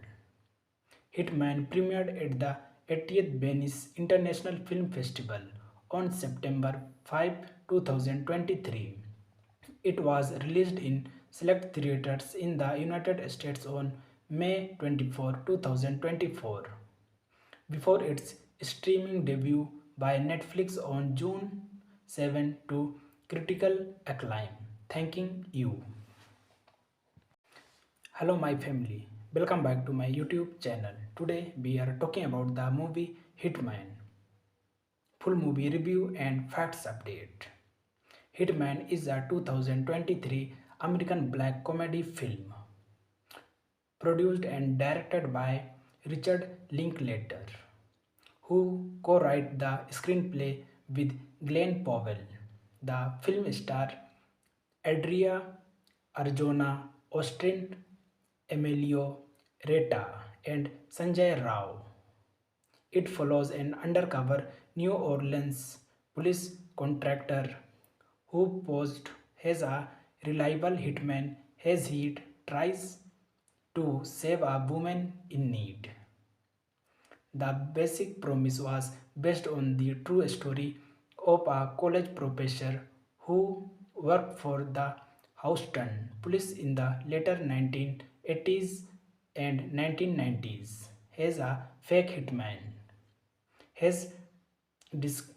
Hitman premiered at the 80th Venice International Film Festival on September 5, 2023. It was released in select theaters in the United States on May 24, 2024, before its streaming debut by Netflix on June 7 to critical acclaim. Thanking you. Hello, my family. Welcome back to my YouTube channel. Today we are talking about the movie Hitman. Full movie review and facts update. Hitman is a 2023 American black comedy film produced and directed by Richard Linklater, who co-wrote the screenplay with Glenn Powell. The film stars Adria Arjona, Austin Emilio Reta, and Sanjay Rao. It follows an undercover New Orleans police contractor who posed as a reliable hitman as he tries to save a woman in need. The basic premise was based on the true story of a college professor who worked for the Houston police in the later 1980s and 1990s as a fake hitman. As dis-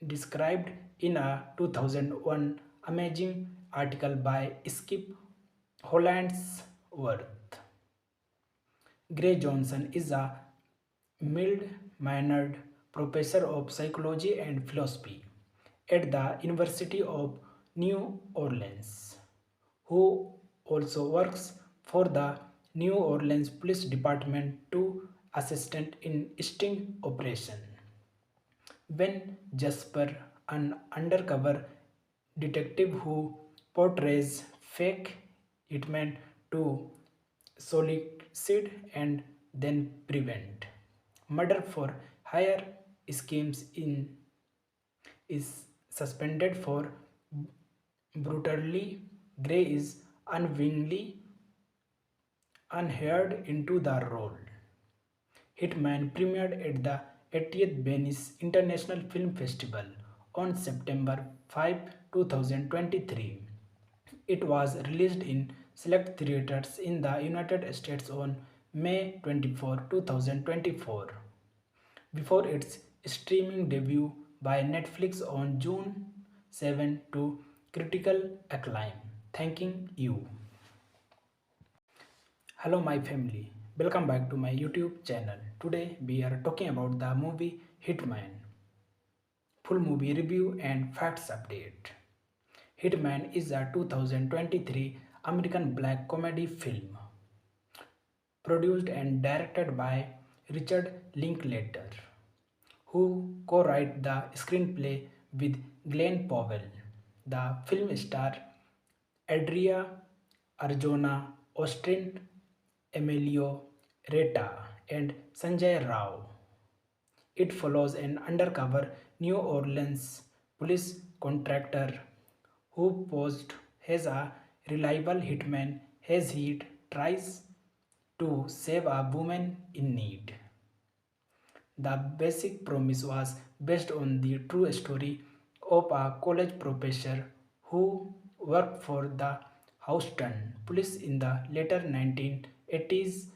described in a 2001 amazing article by Skip Hollandsworth. Gray Johnson is a mild-mannered professor of psychology and philosophy at the University of New Orleans, who also works for the New Orleans Police Department to assistant in sting operation. When Jasper, an undercover detective who portrays fake hitmen to solicit and then prevent murder for hire schemes in is suspended for brutally. Gray is unwillingly unhired into the role. Hitman premiered at the 80th Venice International Film Festival on September 5, 2023. It was released in select theaters in the United States on May 24, 2024, before its streaming debut by Netflix on June 7 to critical acclaim. Thanking you. Hello, my family. Welcome back to my YouTube channel. Today we are talking about the movie Hitman. Full movie review and facts update. Hitman is a 2023 American black comedy film produced and directed by Richard Linklater, who co-wrote the screenplay with Glenn Powell. The film stars Adria Arjona, Austin Emilio Reta, and Sanjay Rao. It follows an undercover New Orleans police contractor who posed as a reliable hitman as he tries to save a woman in need. The basic premise was based on the true story of a college professor who worked for the Houston police in the later 1980s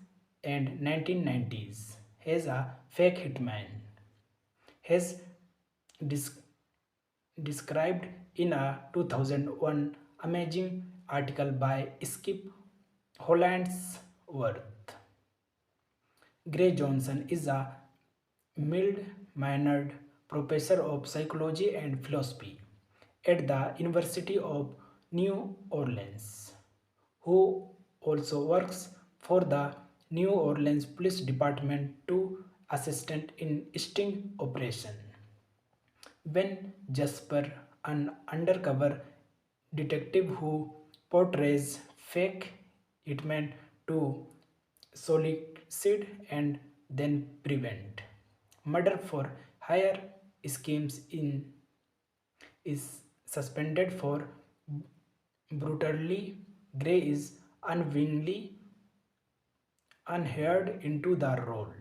and 1990s as a fake hitman. As dis- described in a 2001 amazing article by Skip Hollandsworth. Gray Johnson is a mild-mannered professor of psychology and philosophy at the University of New Orleans, who also works for the New Orleans Police Department to assistant in sting operation. When Jasper, an undercover detective who portrays fake hitmen to solicit and then prevent murder for hire schemes in is suspended for brutally. Gray is unwillingly unhired into the role.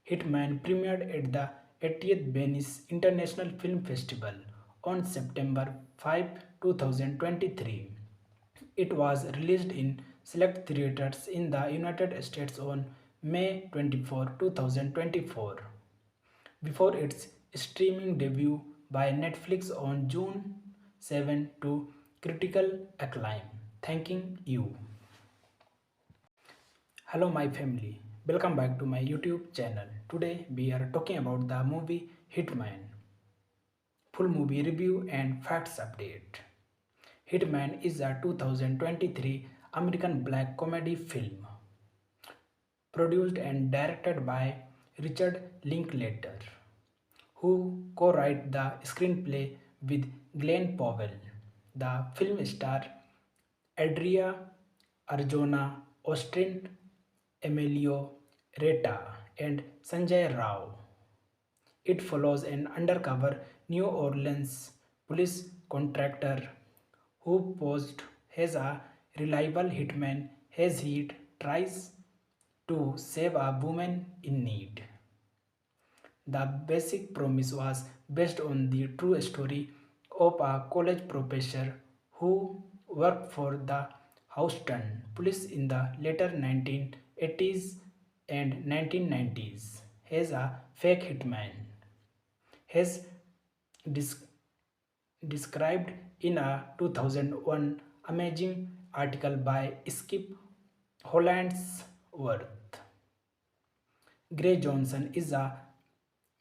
Hitman premiered at the 80th Venice International Film Festival on September 5, 2023. It was released in select theaters in the United States on May 24, 2024, before its streaming debut by Netflix on June 7 to critical acclaim. Thanking you. Hello, my family. Welcome back to my YouTube channel. Today we are talking about the movie Hitman. Full movie review and facts update. Hitman is a 2023 American black comedy film produced and directed by Richard Linklater, who co-wrote the screenplay with Glenn Powell. The film stars Adria Arjona, Austin Emilio Reta, and Sanjay Rao. It follows an undercover New Orleans police contractor who posed as a reliable hitman as he tries to save a woman in need. The basic premise was based on the true story of a college professor who worked for the Houston police in the later 1980s and 1990s as a fake hitman. As dis- described in a 2001 amazing article by Skip Hollandsworth. Gray Johnson is a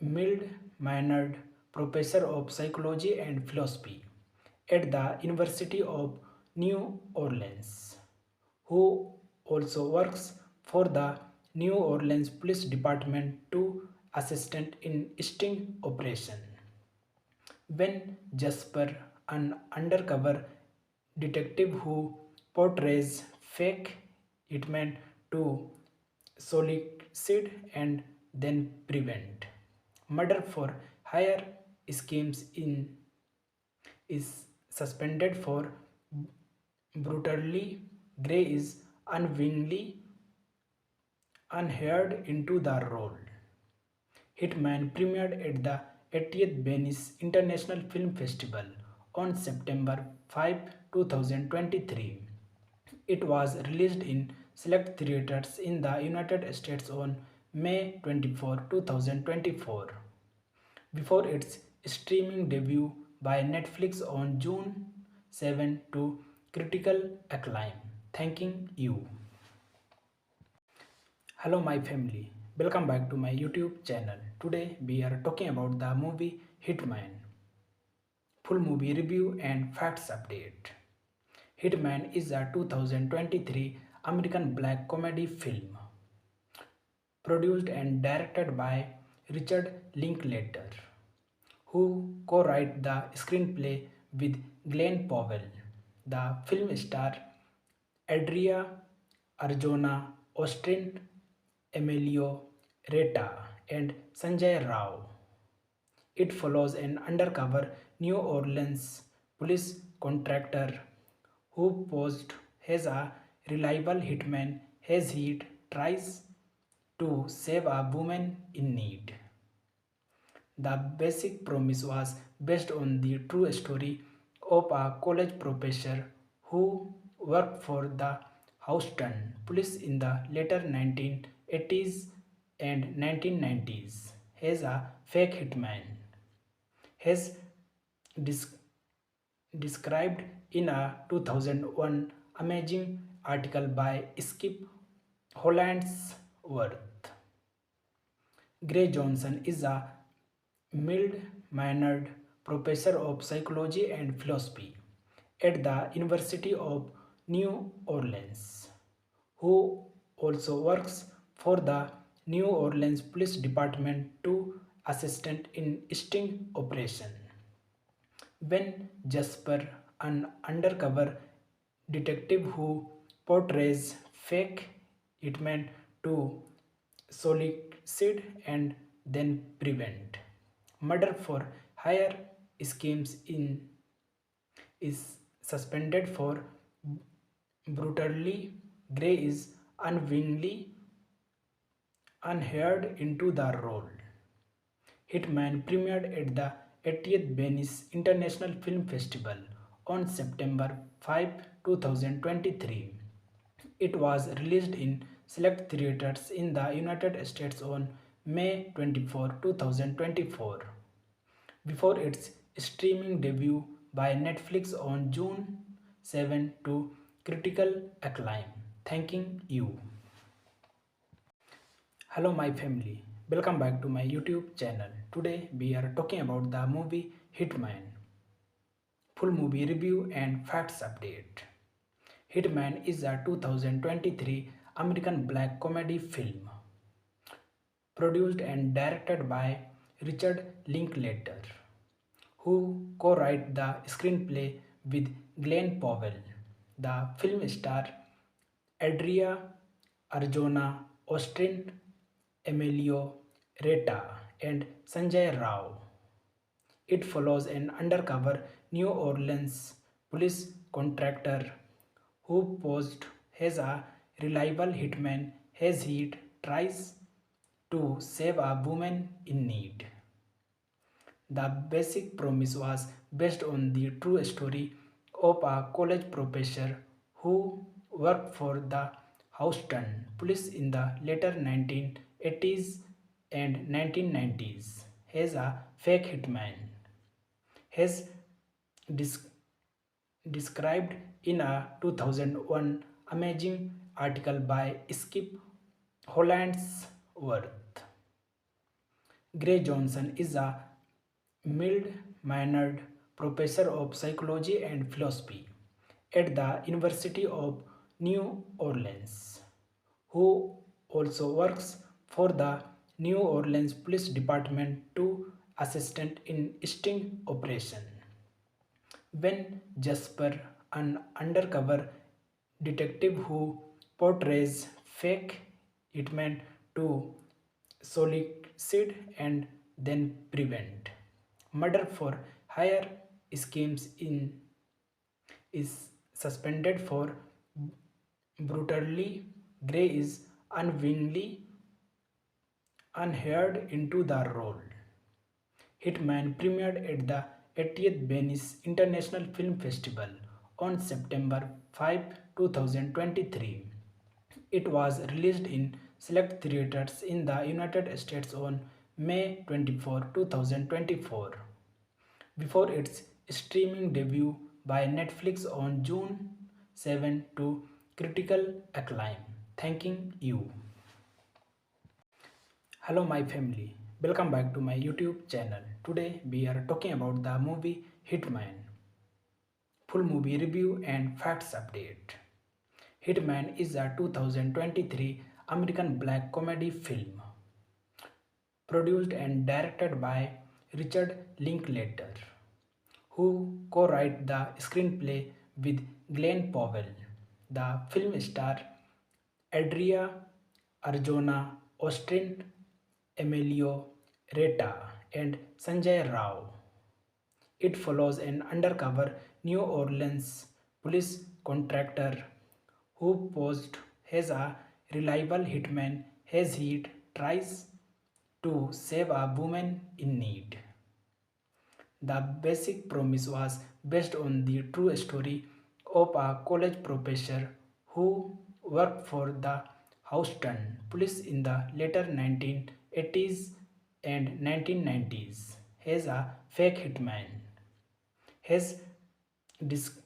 mild-mannered professor of psychology and philosophy at the University of New Orleans, who also works for the New Orleans Police Department to assistant in sting operation. When Jasper, an undercover detective who portrays fake hitmen to solicit and then prevent murder for hire schemes in is suspended for brutally. Gray is unwillingly unhired into the role. Hitman premiered at the 80th Venice International Film Festival on September 5, 2023. It was released in select theaters in the United States on May 24, 2024, before its streaming debut by Netflix on June 7 to critical acclaim. Thanking you. Hello, my family. Welcome back to my YouTube channel. Today we are talking about the movie Hitman. Full movie review and facts update. Hitman is a 2023 American black comedy film produced and directed by Richard Linklater, who co-wrote the screenplay with Glenn Powell. The film stars Adria Arjona, Austin Emilio Reta, and Sanjay Rao. It follows an undercover New Orleans police contractor who posed as a reliable hitman as he tries to save a woman in need. The basic premise was based on the true story of a college professor who worked for the Houston police in the later 1980s and 1990s as a fake hitman. Has dis- described in a 2001 amazing article by Skip Hollandsworth. Gray Johnson is a mild-mannered professor of psychology and philosophy at the University of New Orleans, who also works for the New Orleans Police Department to assistant in sting operation. When Jasper, an undercover detective who portrays fake hitmen to solicit and then prevent murder for hire schemes in is suspended for brutally. Gray is unwillingly unhired into the role. Hitman premiered at the 80th Venice International Film Festival on September 5, 2023. It was released in select theaters in the United States on May 24, 2024, before its streaming debut by Netflix on June 7 to critical acclaim. Thanking you. Hello, my family. Welcome back to my YouTube channel. Today we are talking about the movie Hitman. Full movie review and facts update. Hitman is a 2023 American black comedy film produced and directed by Richard Linklater, who co-wrote the screenplay with Glenn Powell. The film stars Adria Arjona, Austin Emilio Reta, and Sanjay Rao. It follows an undercover New Orleans police contractor who posed as a reliable hitman as he tries to save a woman in need. The basic premise was based on the true story of a college professor who worked for the Houston police in the later 1980s and 1990s as a fake hitman. Has dis- described in a 2001 amazing article by Skip Hollandsworth. Gray Johnson is a mild-mannered professor of psychology and philosophy at the University of New Orleans, who also works for the New Orleans Police Department to assistant in sting operation. When Jasper, an undercover detective who portrays fake hitmen to solicit and then prevent murder for hire schemes in is suspended for brutally. Gray is unwillingly unhired into the role. Hitman premiered at the 80th Venice International Film Festival on September 5, 2023. It was released in select theaters in the United States on May 24, 2024, before its streaming debut by Netflix on June 7 to critical acclaim. Thanking you. Hello, my family. Welcome back to my YouTube channel. Today we are talking about the movie Hitman. Full movie review and facts update. Hitman is a 2023 American black comedy film produced and directed by Richard Linklater, who co-wrote the screenplay with Glenn Powell. The film stars Adria Arjona, Austin Emilio Reta, and Sanjay Rao. It follows an undercover New Orleans police contractor who posed as a reliable hitman as he tries to save a woman in need. The basic premise was based on the true story of a college professor who worked for the Houston police in the later 1980s and 1990s as a fake hitman. As dis-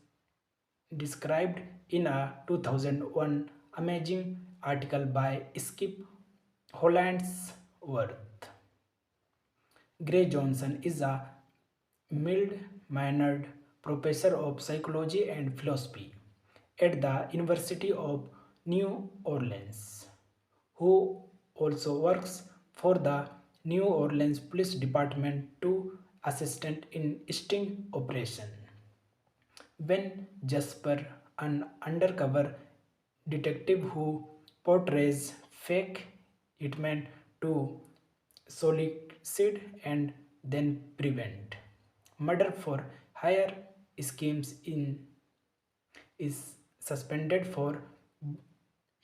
described in a 2001 amazing article by Skip Hollandsworth. Gray Johnson is a mild-mannered professor of psychology and philosophy at the University of New Orleans, who also works for the New Orleans Police Department to assistant in sting operation. When Jasper, an undercover detective who portrays fake hitmen to solicit and then prevent murder for hire schemes in is suspended for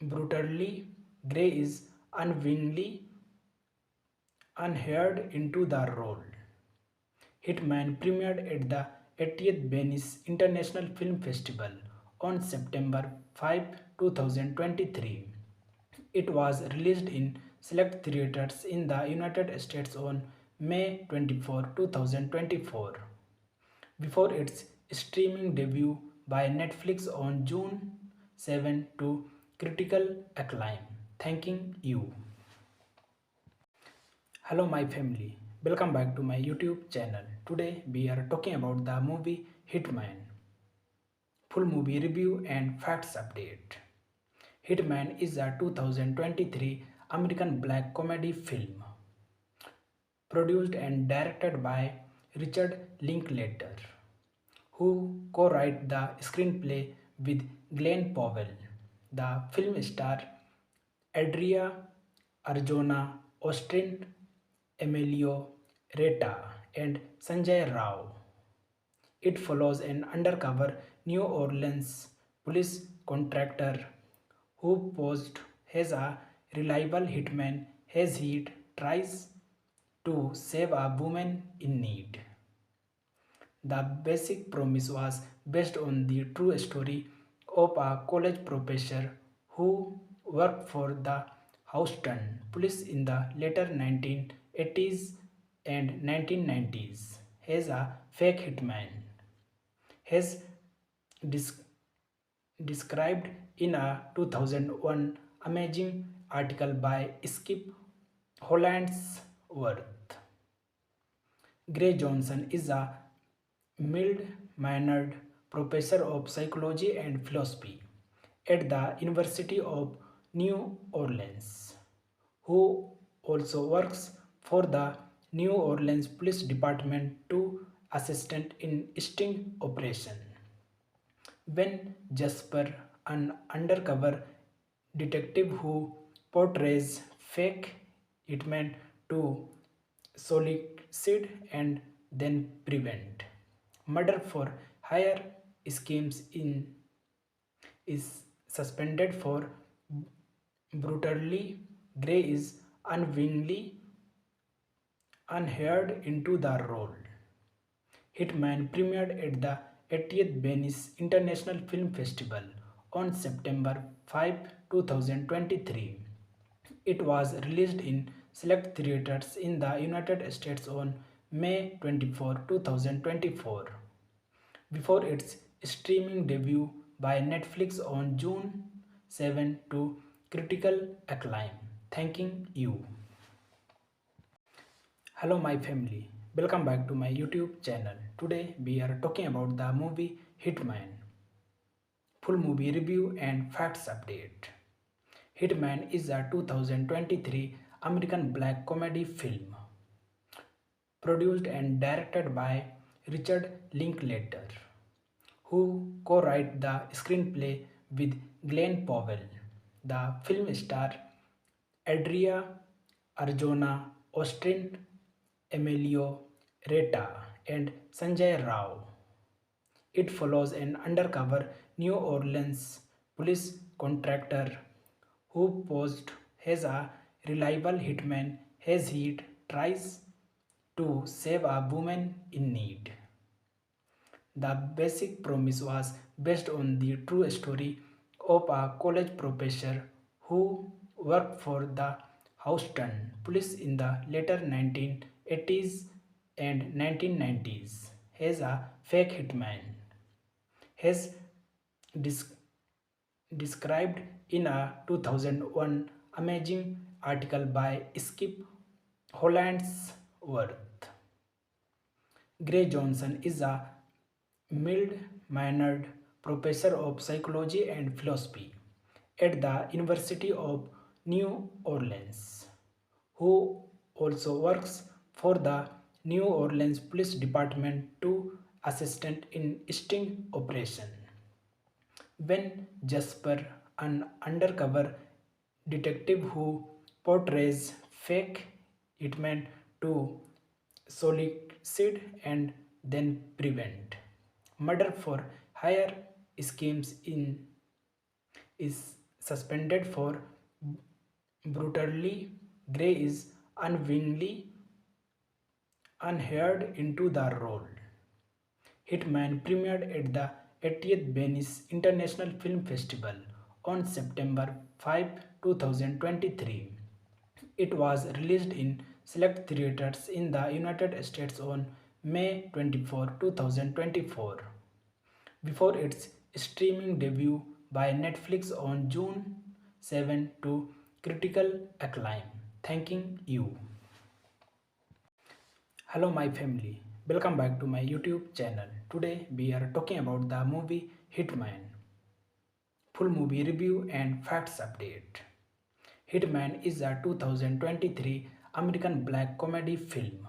brutally. Gray is unwillingly unhired into the role. Hitman premiered at the 80th Venice International Film Festival on September 5, 2023. It was released in select theaters in the United States on May 24, 2024, before its streaming debut by Netflix on June 7 to critical acclaim. Thanking you. Hello, my family. Welcome back to my YouTube channel. Today we are talking about the movie Hitman. Full movie review and facts update. Hitman is a 2023 American black comedy film produced and directed by Richard Linklater, who co-wrote the screenplay with Glenn Powell. The film stars Adria Arjona, Austin Emilio Reta, and Sanjay Rao. It follows an undercover New Orleans police contractor who posed as a reliable hitman as he tries to save a woman in need. The basic premise was based on the true story of a college professor who worked for the Houston police in the later 1980s and 1990s as a fake hitman. As dis- described in a 2001 amazing article by Skip Hollandsworth. Gray Johnson is a mild-mannered professor of psychology and philosophy at the University of New Orleans, who also works for the New Orleans Police Department to assistant in sting operation. When Jasper, an undercover detective who portrays fake hitmen to solicit and then prevent murder for hire schemes in is suspended for brutally. Gray is unwillingly unhired into the role. Hitman premiered at the 80th Venice International Film Festival on September 5, 2023. It was released in select theaters in the United States on May 24, 2024, before its streaming debut by Netflix on June 7 to critical acclaim. Thanking you. Hello, my family. Welcome back to my YouTube channel. Today we are talking about the movie Hitman. Full movie review and facts update. Hitman is a 2023 American black comedy film produced and directed by Richard Linklater, who co-wrote the screenplay with Glenn Powell. The film star Adria Arjona, Austin Emilio Reta, and Sanjay Rao. It follows an undercover New Orleans police contractor who posed as a reliable hitman as he tries to save a woman in need. The basic premise was based on the true story of a college professor who worked for the Houston police in the later 1980s and 1990s as a fake hitman. Has dis- described in a 2001 amazing article by Skip Hollandsworth. Gray Johnson is a mild-mannered professor of psychology and philosophy at the University of New Orleans, who also works for the New Orleans Police Department to assistant in sting operation. When Jasper, an undercover detective who portrays fake hitmen to solicit and then prevent murder for hire schemes in is suspended for brutally. Gray is unwillingly unhired into the role. Hitman premiered at the 80th Venice International Film Festival on September 5, 2023. It was released in select theaters in the United States on May 24, 2024, before its streaming debut by Netflix on June 7 to critical acclaim. Thanking you. Hello, my family. Welcome back to my YouTube channel. Today we are talking about the movie Hitman. Full movie review and facts update. Hitman is a 2023 American black comedy film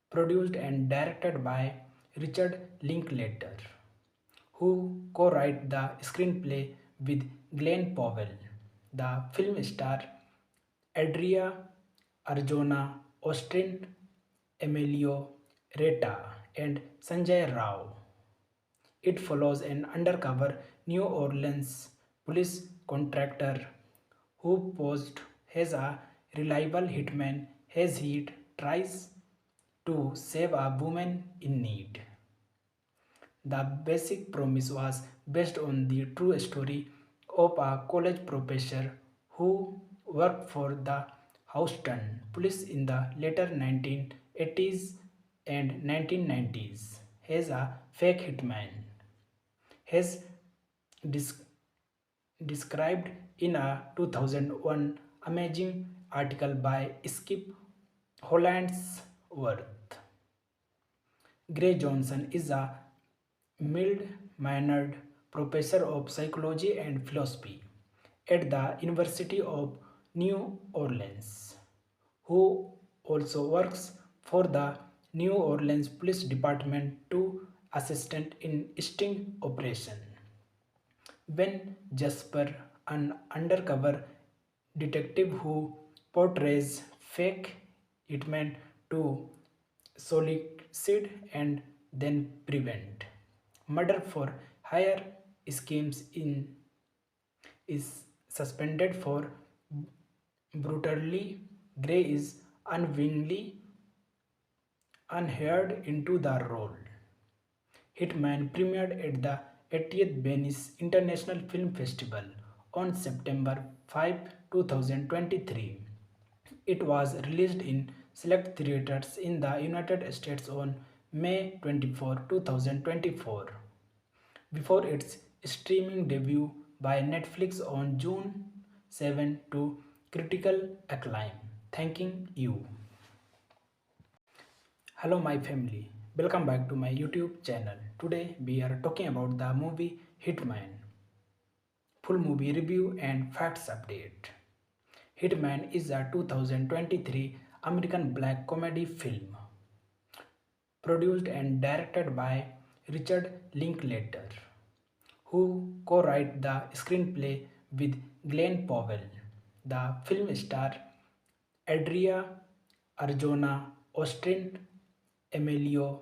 produced and directed by Richard Linklater, who co-wrote the screenplay with Glenn Powell. The film star Adria Arjona, Austin Emilio Reta, and Sanjay Rao. It follows an undercover New Orleans police contractor who posed as a reliable hitman as he tries to save a woman in need. The basic premise was based on the true story of a college professor who worked for the Houston police in the later 1980s and 1990s as a fake hitman. Has dis- described in a 2001 amazing article by Skip Hollandsworth. Gray Johnson is a mild-mannered professor of psychology and philosophy at the University of New Orleans, who also works for the New Orleans Police Department to assistant in sting operation. When Jasper, an undercover detective who portrays fake hitmen to solicit and then prevent murder for hire schemes in is suspended for brutally. Gray is unwillingly unhired into the role. Hitman premiered at the 80th Venice International Film Festival on September 5, 2023. It was released in select theaters in the United States on May 24, 2024, before its streaming debut by Netflix on June 7 to critical acclaim. Thanking you. Hello, my family. Welcome back to my YouTube channel. Today we are talking about the movie Hitman. Full movie review and facts update. Hitman is a 2023 American black comedy film produced and directed by Richard Linklater, who co-wrote the screenplay with Glenn Powell. The film stars Adria Arjona, Austin Emilio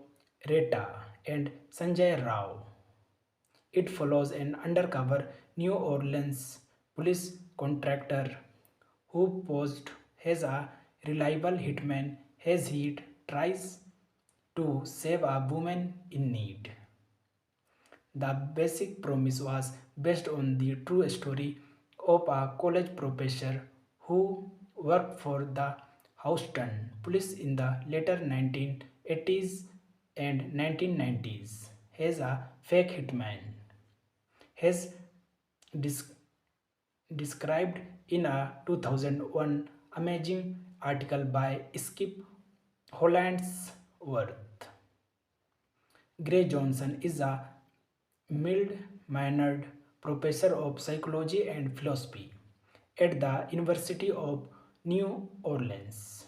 Reta, and Sanjay Rao. It follows an undercover New Orleans police contractor who posed as a reliable hitman as he tries to save a woman in need. The basic premise was based on the true story of a college professor who worked for the Houston police in the later 1980s and 1990s as a fake hitman. As dis- described in a 2001 amazing article by Skip Hollandsworth. Gray Johnson is a mild-mannered professor of psychology and philosophy at the University of New Orleans,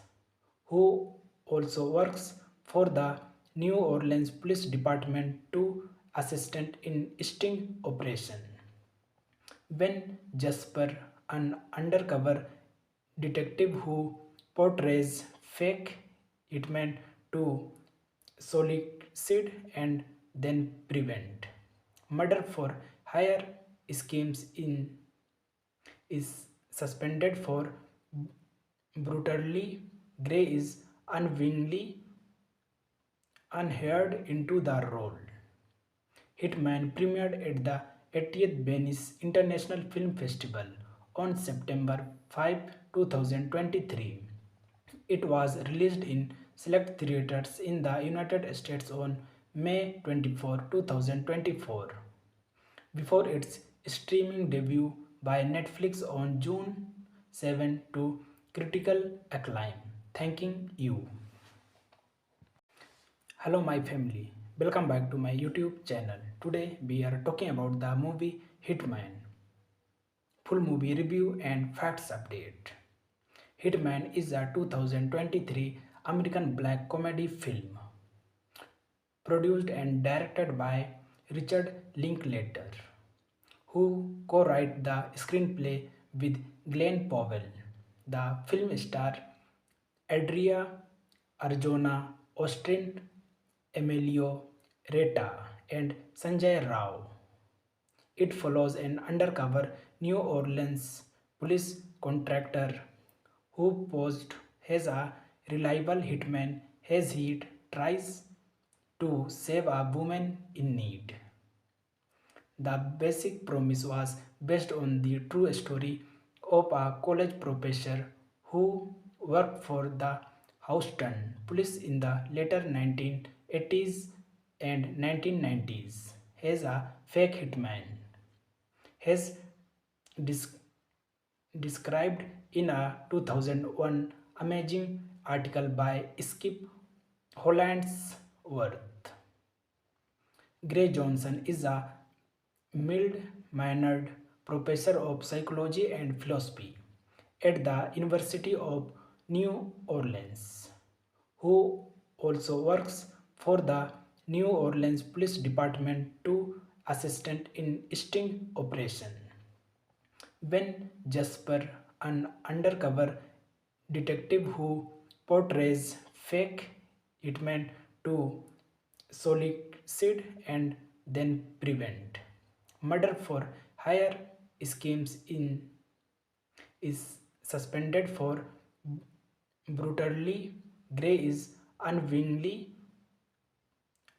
who also works for the New Orleans Police Department to assistant in sting operation. When Jasper, an undercover detective who portrays fake hitmen to solicit and then prevent murder for hire schemes in is suspended for brutally. Gray is unwillingly unhired into the role. Hitman premiered at the 80th Venice International Film Festival on September 5, 2023. It was released in select theaters in the United States on May 24, 2024, before its streaming debut by Netflix on June 7 to critical acclaim. Thanking you. Hello, my family. Welcome back to my YouTube channel. Today we are talking about the movie Hitman. Full movie review and facts update. Hitman is a 2023 American black comedy film produced and directed by Richard Linklater, who co-wrote the screenplay with Glenn Powell. The film stars Adria Arjona, Austin Emilio Reta, and Sanjay Rao. It follows an undercover New Orleans police contractor who posed as a reliable hitman as he tries to save a woman in need. The basic premise was based on the true story of a college professor who worked for the Houston police in the later 1980s and 1990s as a fake hitman. As dis- described in a 2001 amazing article by Skip Hollandsworth. Gray Johnson is a mild-mannered professor of psychology and philosophy at the University of New Orleans, who also works for the New Orleans Police Department to assistant in sting operation. When Jasper, an undercover detective who portrays fake hitmen to solicit and then prevent murder for hire schemes in is suspended for brutally. Gray is unwillingly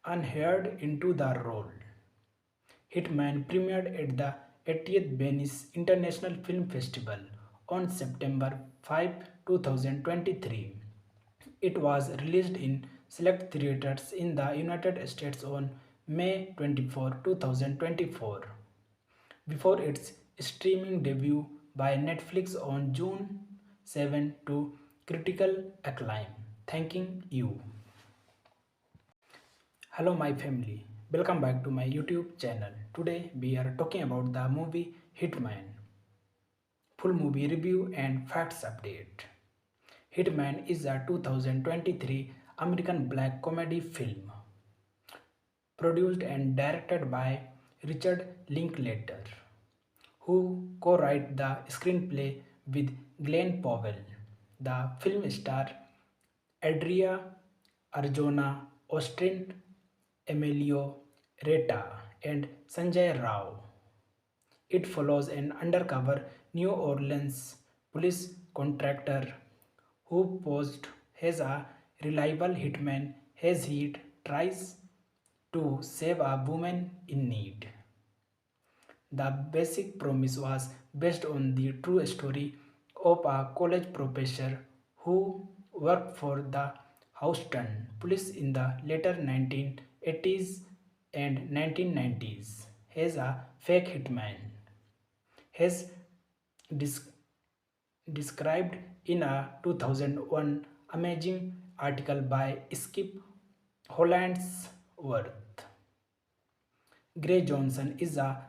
unhired into the role. Hitman premiered at the 80th Venice International Film Festival on September 5, 2023. It was released in select theaters in the United States on May 24, 2024, before its streaming debut by Netflix on June 7 to critical acclaim. Thanking you. Hello, my family. Welcome back to my YouTube channel. Today we are talking about the movie Hitman. Full movie review and facts update. Hitman is a 2023 American black comedy film produced and directed by Richard Linklater, who co-wrote the screenplay with Glenn Powell. The film stars Adria Arjona, Austin Emilio Reta, and Sanjay Rao. It follows an undercover New Orleans police contractor who posed as a reliable hitman as he tries to save a woman in need. The basic premise was based on the true story of a college professor who worked for the Houston police in the later 1980s and 1990s as a fake hitman. As dis- described in a 2001 amazing article by Skip Hollandsworth. Gray Johnson is a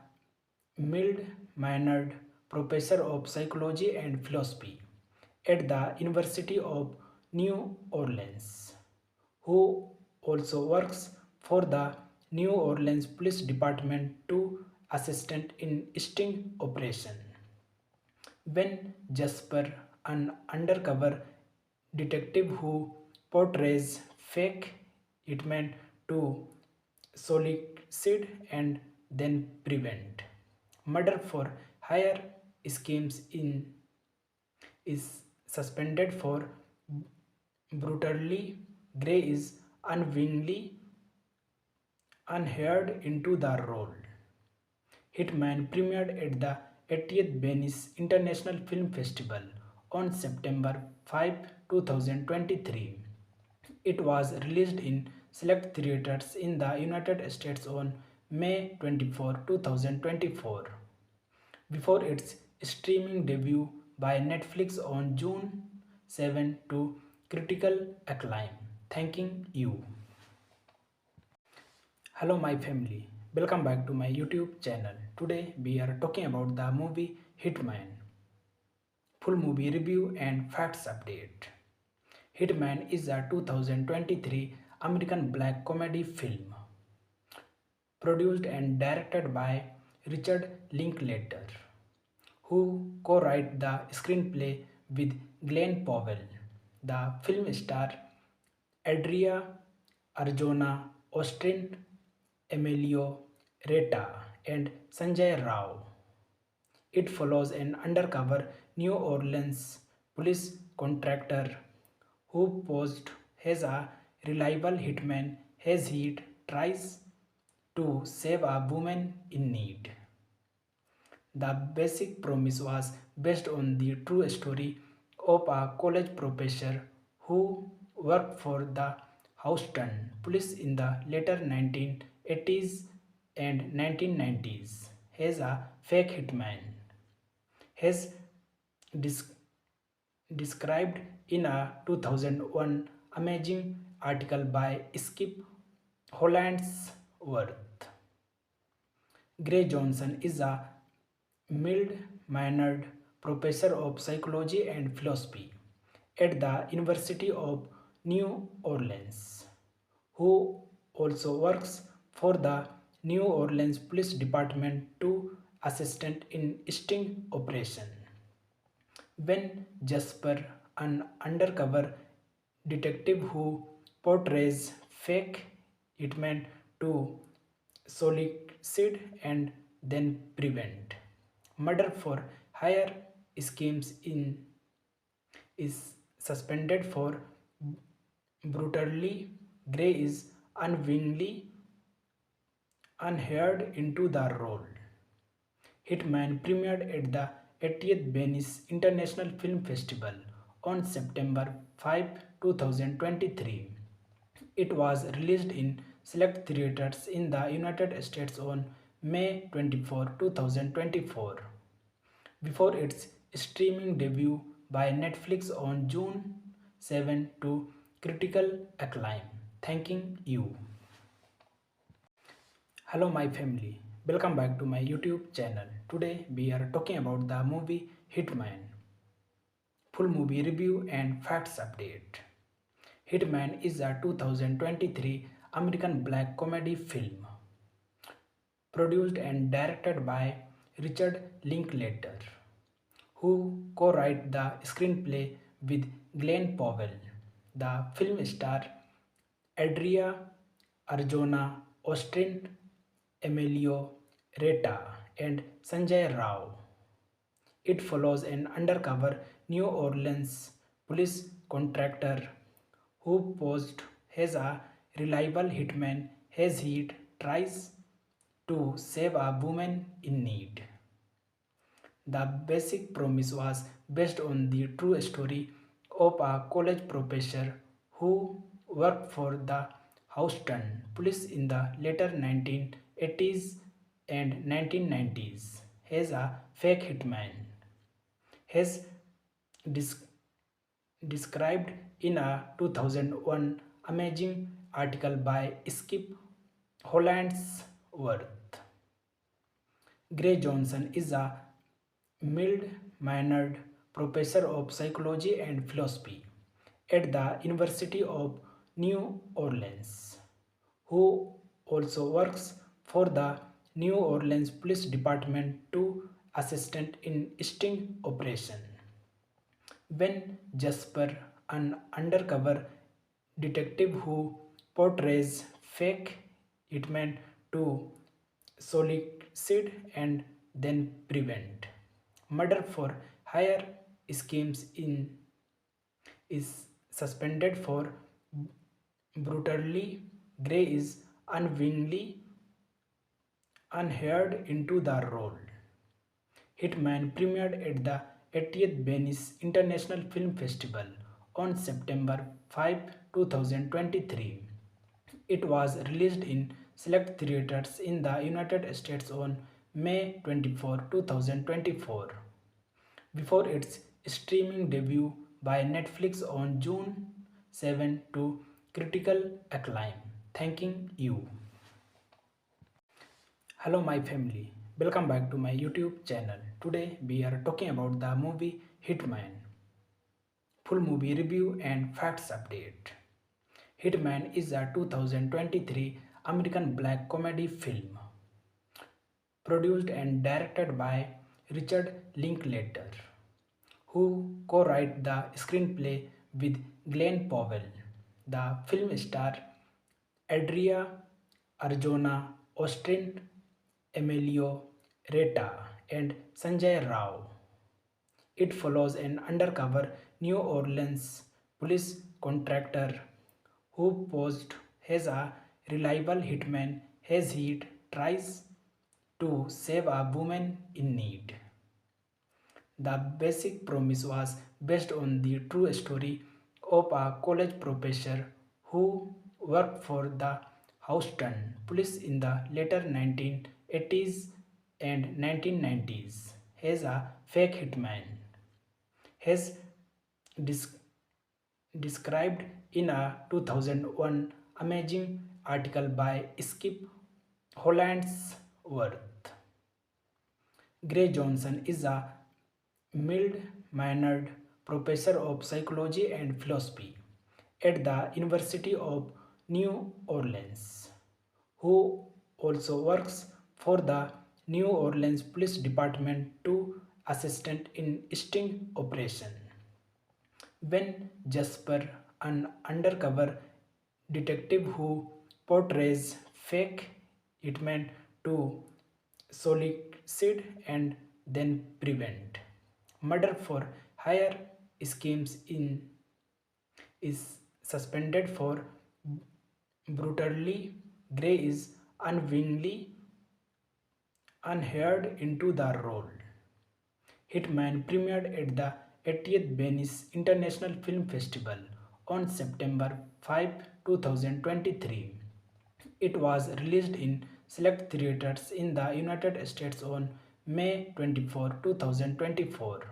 mild-mannered professor of psychology and philosophy at the University of New Orleans, who also works for the New Orleans Police Department to assistant in sting operation. When Jasper, an undercover detective who portrays fake hitmen to solicit and then prevent murder for hire schemes in is suspended for brutally. Gray is unwillingly unhired into the role. Hitman premiered at the 80th Venice International Film Festival on September 5, 2023. It was released in select theaters in the United States on May 24, 2024, before its streaming debut by Netflix on June 7 to critical acclaim. Thanking you. Hello, my family. Welcome back to my YouTube channel. Today we are talking about the movie Hitman. Full movie review and facts update. Hitman is a 2023 American black comedy film produced and directed by Richard Linklater, who co-wrote the screenplay with Glenn Powell. The film stars Adria Arjona, Austin Emilio Reta, and Sanjay Rao. It follows an undercover New Orleans police contractor who posed as a reliable hitman as he tries to save a woman in need. The basic premise was based on the true story of a college professor who worked for the Houston police in the later 1980s and 1990s as a fake hitman. As dis- described in a 2001 amazing article by Skip Hollandsworth. Gray Johnson is a mild-mannered professor of psychology and philosophy at the University of New Orleans, who also works for the New Orleans Police Department to assistant in sting operation. When Jasper, an undercover detective who portrays fake hitmen to solicit and then prevent murder for hire schemes in is suspended for brutally. Gray is unwillingly unhired into the role. Hitman premiered at the 80th Venice International Film Festival on September 5, 2023. It was released in select theaters in the United States on May 24, 2024, before its streaming debut by Netflix on June 7 to critical acclaim. Thanking you. Hello, my family. Welcome back to my YouTube channel. Today we are talking about the movie Hitman. Full movie review and facts update. Hitman is a 2023 American black comedy film produced and directed by Richard Linklater, who co-wrote the screenplay with Glenn Powell. The film stars Adria Arjona, Austin Emilio Reta, and Sanjay Rao. It follows an undercover New Orleans police contractor who posed as a reliable hitman as he tries to save a woman in need. The basic premise was based on the true story of a college professor who worked for the Houston police in the later 1980s and 1990s as a fake hitman. Has dis- described in a 2001 amazing article by Skip Hollandsworth. Gray Johnson is a mild-mannered professor of psychology and philosophy at the University of New Orleans, who also works for the New Orleans Police Department to assistant in sting operation. When Jasper, an undercover detective who portrays fake hitmen to solicit and then prevent murder for hire schemes in is suspended for brutally. Gray is unwillingly unhired into the role. Hitman premiered at the 80th Venice International Film Festival on September 5, 2023. It was released in select theaters in the United States on May 24, 2024, before its streaming debut by Netflix on June 7 to critical acclaim. Thanking you. Hello, my family. Welcome back to my YouTube channel. Today we are talking about the movie Hitman. Full movie review and facts update. Hitman is a 2023 American black comedy film produced and directed by Richard Linklater, who co-wrote the screenplay with Glenn Powell. The film stars Adria Arjona, Austin Emilio Reta, and Sanjay Rao. It follows an undercover New Orleans police contractor who posed as a reliable hitman as he tries to save a woman in need. The basic premise was based on the true story of a college professor who worked for the Houston police in the later 1980s and 1990s as a fake hitman. Has dis- described in a 2001 amazing article by Skip Hollandsworth. Gray Johnson is a mild-mannered professor of psychology and philosophy at the University of New Orleans, who also works for the New Orleans Police Department to assistant in sting operation. When Jasper, an undercover detective who portrays fake hitmen to solicit and then prevent murder for hire schemes in is suspended for brutally. Gray is unwillingly unhired into the role. Hitman premiered at the 80th Venice International Film Festival on September 5, 2023. It was released in select theaters in the United States on May 24, 2024,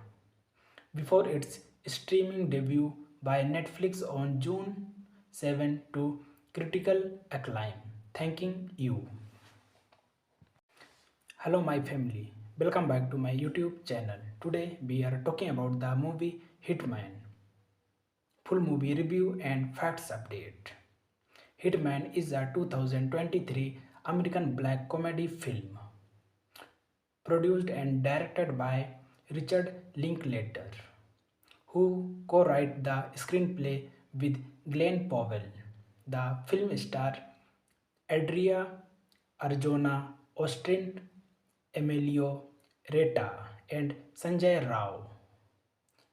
before its streaming debut by Netflix on June 7 to critical acclaim. Thanking you. Hello, my family. Welcome back to my YouTube channel. Today we are talking about the movie Hitman. Full movie review and facts update. Hitman is a 2023 American black comedy film produced and directed by Richard Linklater, who co-wrote the screenplay with Glenn Powell. The film stars Adria Arjona, Austin Emilio Reta, and Sanjay Rao.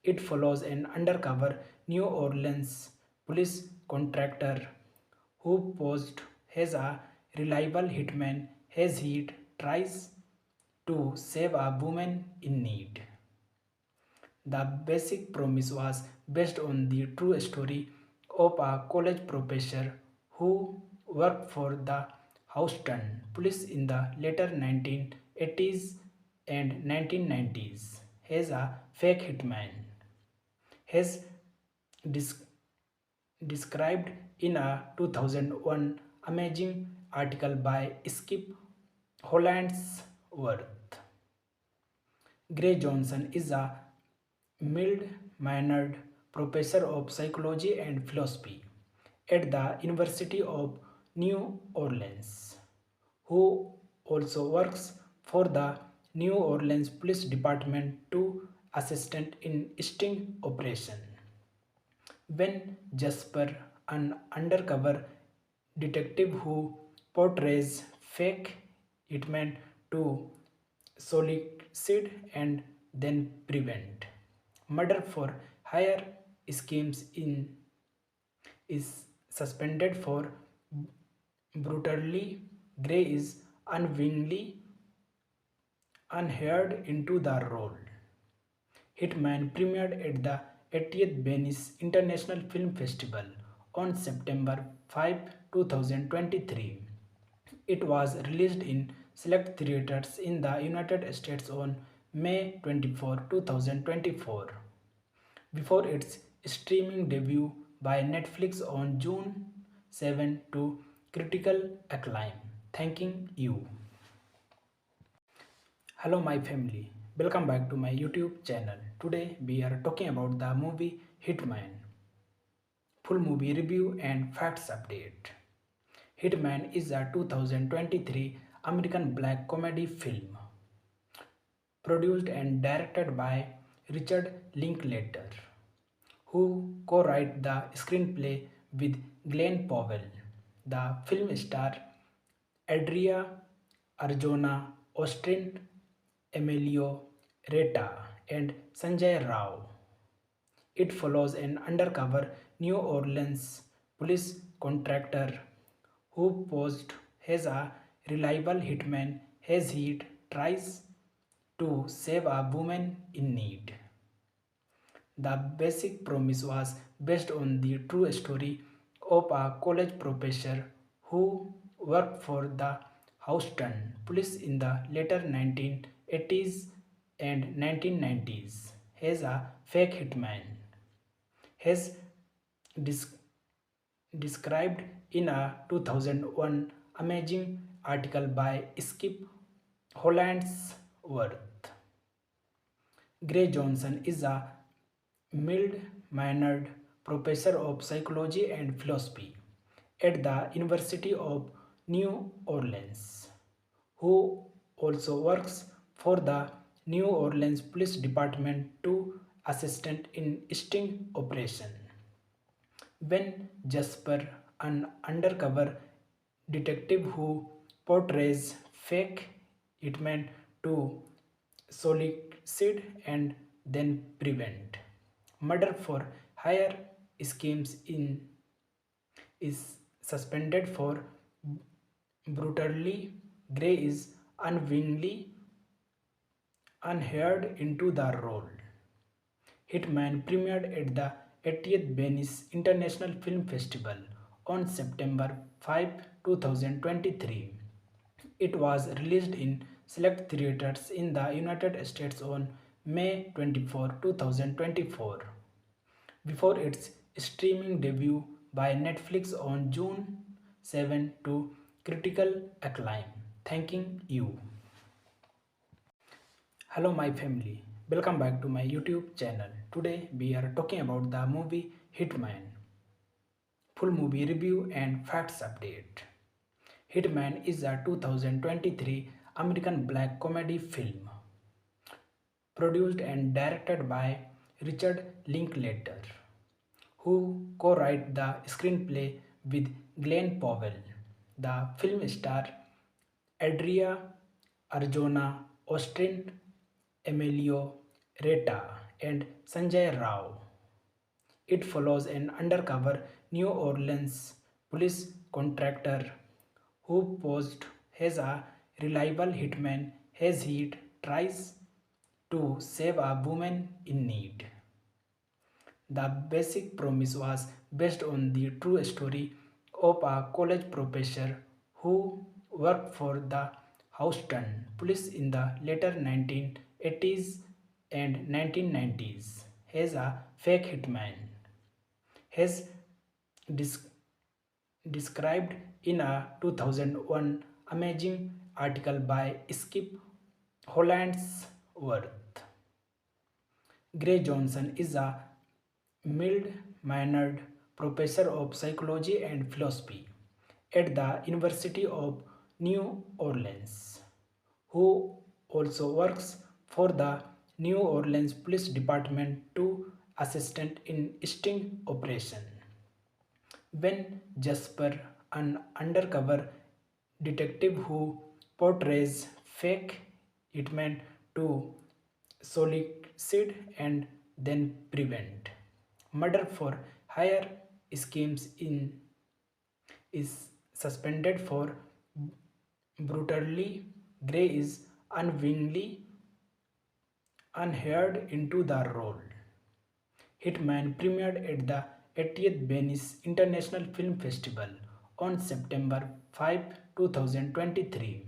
It follows an undercover New Orleans police contractor who posed as a reliable hitman as he tries to save a woman in need. The basic premise was based on the true story of a college professor who worked for the Houston police in the later 1980s and 1990s as a fake hitman. As dis- described in a 2001 amazing article by Skip Hollandsworth. Gray Johnson is a mild-mannered professor of psychology and philosophy at the University of New Orleans, who also works for the New Orleans Police Department to assistant in sting operation. When Jasper, an undercover detective who portrays fake hitmen to solicit and then prevent murder for hire schemes in is suspended for brutally. Gray is unwillingly unhired into the role. Hitman premiered at the 80th Venice International Film Festival on September 5, 2023. It was released in select theaters in the United States on May 24, 2024, before its streaming debut by Netflix on June 7 to critical acclaim. Thanking you. Hello, my family. Welcome back to my YouTube channel. Today we are talking about the movie Hitman. Full movie review and facts update. Hitman is a 2023 American black comedy film produced and directed by Richard Linklater, who co-wrote the screenplay with Glenn Powell. The film stars Adria Arjona, Austin Emilio Reta, and Sanjay Rao. It follows an undercover New Orleans police contractor who posed as a reliable hitman as he tries to save a woman in need. The basic premise was based on the true story of a college professor who worked for the Houston police in the later 1980s and 1990s as a fake hitman. As dis- described in a 2001 amazing article by Skip Hollandsworth. Gray Johnson is a mild-mannered professor of psychology and philosophy at the University of New Orleans, who also works for the New Orleans Police Department to assistant in sting operation. When Jasper, an undercover detective who portrays fake hitmen to solicit and then prevent murder for hire schemes in is suspended for brutally. Gray is unwillingly unhired into the role. Hitman premiered at the 80th Venice International Film Festival on September 5, 2023. It was released in select theaters in the United States on May 24, 2024, before its streaming debut by Netflix on June 7 to critical acclaim. Thanking you. Hello, my family. Welcome back to my YouTube channel. Today we are talking about the movie Hitman. Full movie review and facts update. Hitman is a 2023 American black comedy film produced and directed by Richard Linklater, who co-wrote the screenplay with Glenn Powell. The film star Adria Arjona, Austin Emilio Reta, and Sanjay Rao. It follows an undercover New Orleans police contractor who posed as a reliable hitman as he tries to save a woman in need. The basic premise was based on the true story of a college professor who worked for the Houston police in the later 1980s and 1990s as a fake hitman. Has dis- described in a 2001 amazing article by Skip Hollandsworth. Gray Johnson is a mild-mannered professor of psychology and philosophy at the University of New Orleans, who also works for the New Orleans Police Department to assistant in sting operation. When Jasper, an undercover detective who portrays fake hitmen to solicit and then prevent murder for hire schemes is suspended for brutally. Gray is unwillingly unhired into the role. Hitman premiered at the 80th Venice International Film Festival on September 5, 2023.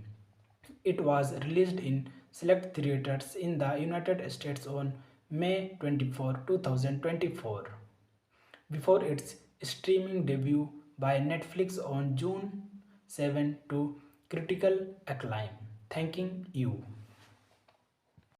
It was released in select theaters in the United States on May 24, 2024, before its streaming debut by Netflix on June 7 to critical acclaim. Thanking you.